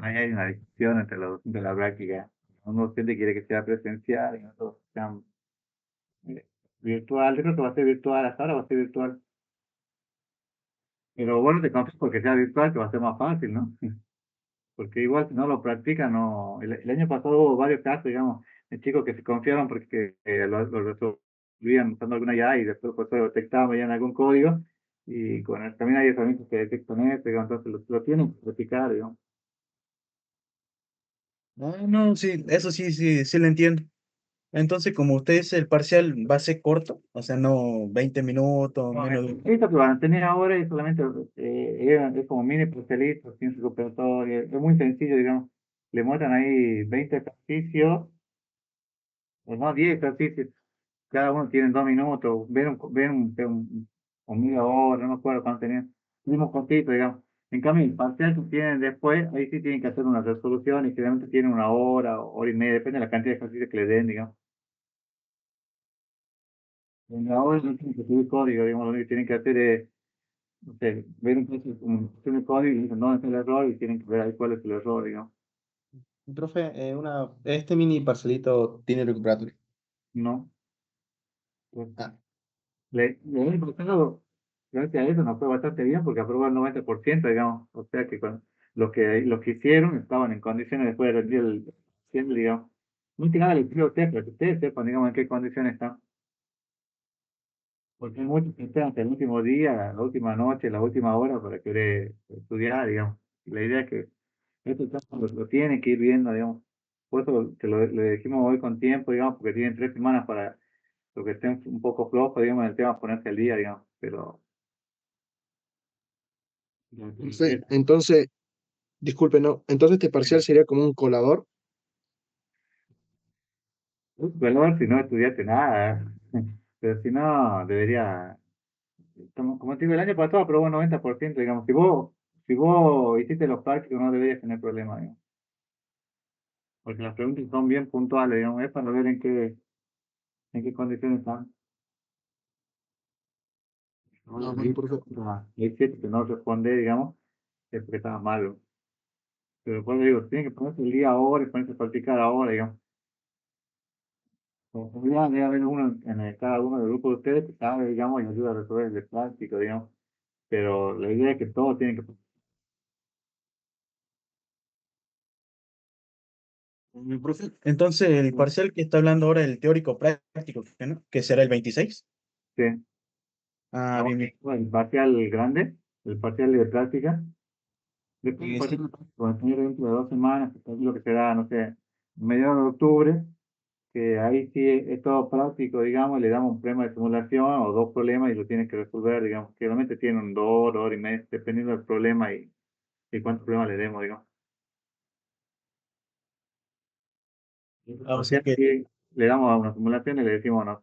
Ahí hay una discusión entre los docentes de la práctica. Uno docente quiere que sea presencial y otros que sean virtual. Yo creo que va a ser virtual, hasta ahora va a ser virtual. Pero bueno, te confío porque sea virtual, que va a ser más fácil, ¿no? Porque igual si no lo practican, no. El año pasado hubo varios casos, digamos, de chicos que se confiaron porque lo resolvían usando alguna IA y después pues, lo detectaban mediante algún código. Y también hay herramientas que detectan esto, digamos, entonces lo tienen que practicar, digamos. Ah, no, sí, eso sí, sí, sí lo entiendo. Entonces, como usted dice, el parcial va a ser corto, o sea, no 20 minutos, No, menos de... esto que van a tener ahora es solamente, es como mini parcialito, sin recuperatorio, es muy sencillo, digamos. Le muestran ahí 20 ejercicios, o no, 10 ejercicios, cada uno tiene 2 minutos, o media hora, no me acuerdo cuánto tenían, mismo cortito, digamos. En cambio, el parcial que tienen después, ahí sí tienen que hacer una resolución y generalmente tienen una hora, o hora y media, depende de la cantidad de ejercicios que le den, digamos. En la hora no tienen que escribir código, digamos, lo único que tienen que hacer es, no sé, ver un caso como cuestión de código y dicen dónde está el error y tienen que ver ahí cuál es el error, digamos. Profe, este mini parcelito tiene recuperatorio. No. Pues, Ah, el año pasado, gracias a eso nos fue bastante bien porque aprobó el 90%, digamos. O sea que lo que hicieron estaban en condiciones después de rendir el 100, digamos. No que nada les pido a ustedes, pero que ustedes sepan, digamos, en qué condiciones están. Porque hay muchos que esperan hasta el último día, la última noche, la última hora para querer estudiar, digamos. Y la idea es que estos casos lo tienen que ir viendo, digamos. Por eso le dijimos hoy con tiempo, digamos, porque tienen 3 semanas para lo que estén un poco flojos, digamos, en el tema ponerse al día, digamos. Pero Profe, entonces, disculpe, no, entonces este parcial sería como un colador. valor si no estudiaste nada. Pero si no, debería. Como te digo, el año pasado aprobó 90%, digamos. Si vos hiciste los prácticos, no deberías tener problemas, digamos. Porque las preguntas son bien puntuales, digamos, es para ver en qué condiciones están. Ah, Ahora, bueno, profe. hay siete que no responde, digamos, es porque estaba malo. Pero pues digo, tienen que ponerse el día ahora y ponerse a practicar ahora, digamos. Como ya debe haber uno cada uno del grupo de ustedes que sabe, digamos, y ayuda a resolver el de plástico, digamos. Pero la idea es que todos tienen que. Profe, entonces, el parcial que está hablando ahora, el teórico práctico, ¿no? Que será el 26. Sí. Ah, Ahora, bien, bien. el parcial grande, el parcial de práctica, después el Sí. parcial va a tener dentro de 2 semanas, que es lo que será, no sé, mediados de octubre, que ahí sí es todo práctico, digamos, y le damos un problema de simulación o dos problemas y lo tienes que resolver, digamos, que realmente tienen 2 horas y media, dependiendo del problema y cuántos problemas le demos, digamos. Ah, o O sea sea, que, sí, le damos a una simulación y le decimos, no,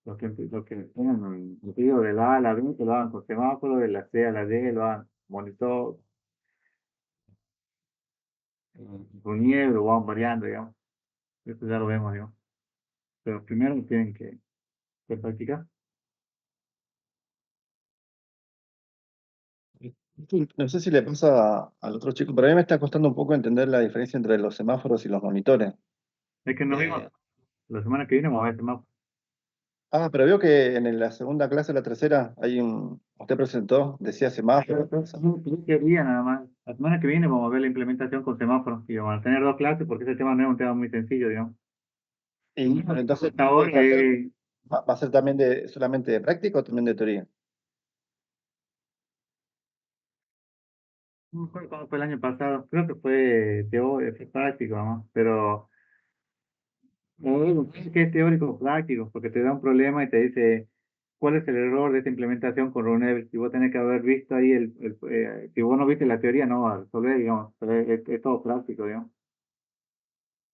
los que tengan el pedido de la A a la B, que lo hagan con semáforo, de la C a la D, lo hagan monitor, con nieve, lo van variando, digamos. Eso ya lo vemos, digamos. Pero primero tienen que practicar. No sé si le pasa al otro chico, pero a mí me está costando un poco entender la diferencia entre los semáforos y los monitores. Es que nos vimos Eh, la semana que viene, vamos a ver semáforo. pero veo que en la segunda clase, la tercera, usted presentó, decía semáforo. Yo quería nada más. La semana que viene vamos a ver la implementación con semáforos y vamos a tener 2 clases porque ese tema no es un tema muy sencillo, digamos. Y pero entonces, Hasta ¿el ahora, parcial va a ser también solamente de práctica o también de teoría? No me acuerdo cuándo fue el año pasado, creo que fue fue práctico, ¿no? Pero es que es teórico práctico, porque te da un problema y te dice cuál es el error de esta implementación con Runable. Si vos tenés que haber visto ahí si vos no viste la teoría, no va a resolver, digamos, pero es todo práctico, digamos.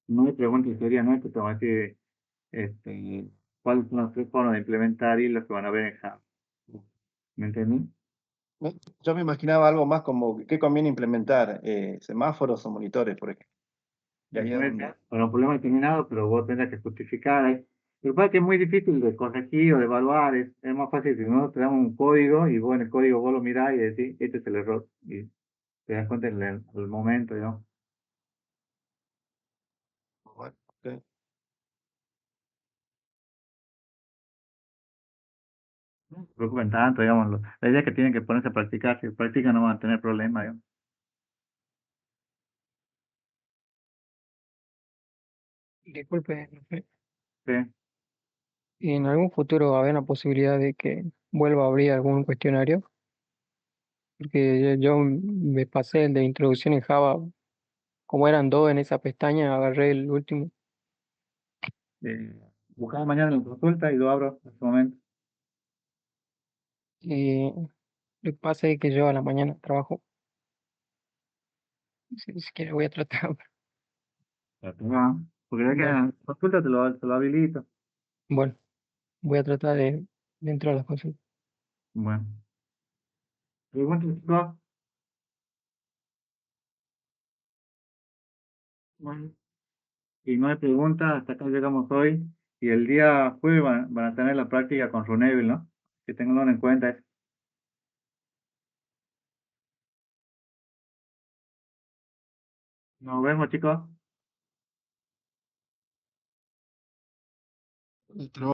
No hay preguntas de teoría, no es que te van a decir cuáles son las tres formas de implementar y los que van a ver en Java. ¿Me entendés? Yo me imaginaba algo más como qué conviene implementar, semáforos o monitores, por ejemplo. Y ahí es donde- Para un problema determinado, pero vos tendrás que justificar. Lo que pasa es que es muy difícil de corregir o de evaluar. Es más fácil si no te damos un código y vos en el código vos lo mirás y decís, este es el error. Y te das cuenta en el momento, ¿no? Bueno, ok. No se preocupen tanto, digamos. La idea es que tienen que ponerse a practicar. Si practican no van a tener problemas, digamos. Disculpe, profe. Sí. ¿En algún futuro va a haber una posibilidad de que vuelva a abrir algún cuestionario? Porque yo me pasé el de introducción en Java, como eran dos en esa pestaña, agarré el último. Eh, Buscaba mañana en la consulta y lo abro en este momento. Y lo que pasa es que yo a la mañana trabajo. Si quiere voy a tratar. Ah, porque ya que Bueno, en la consulta te lo habilito. bueno, voy a tratar de entrar a las consultas. Bueno. Preguntas, chicos. Bueno. Si no hay preguntas, hasta acá llegamos hoy. Y el día jueves van a tener la práctica con Runable, ¿no? Que tenganlo en cuenta. Nos vemos, chicos. El trabajo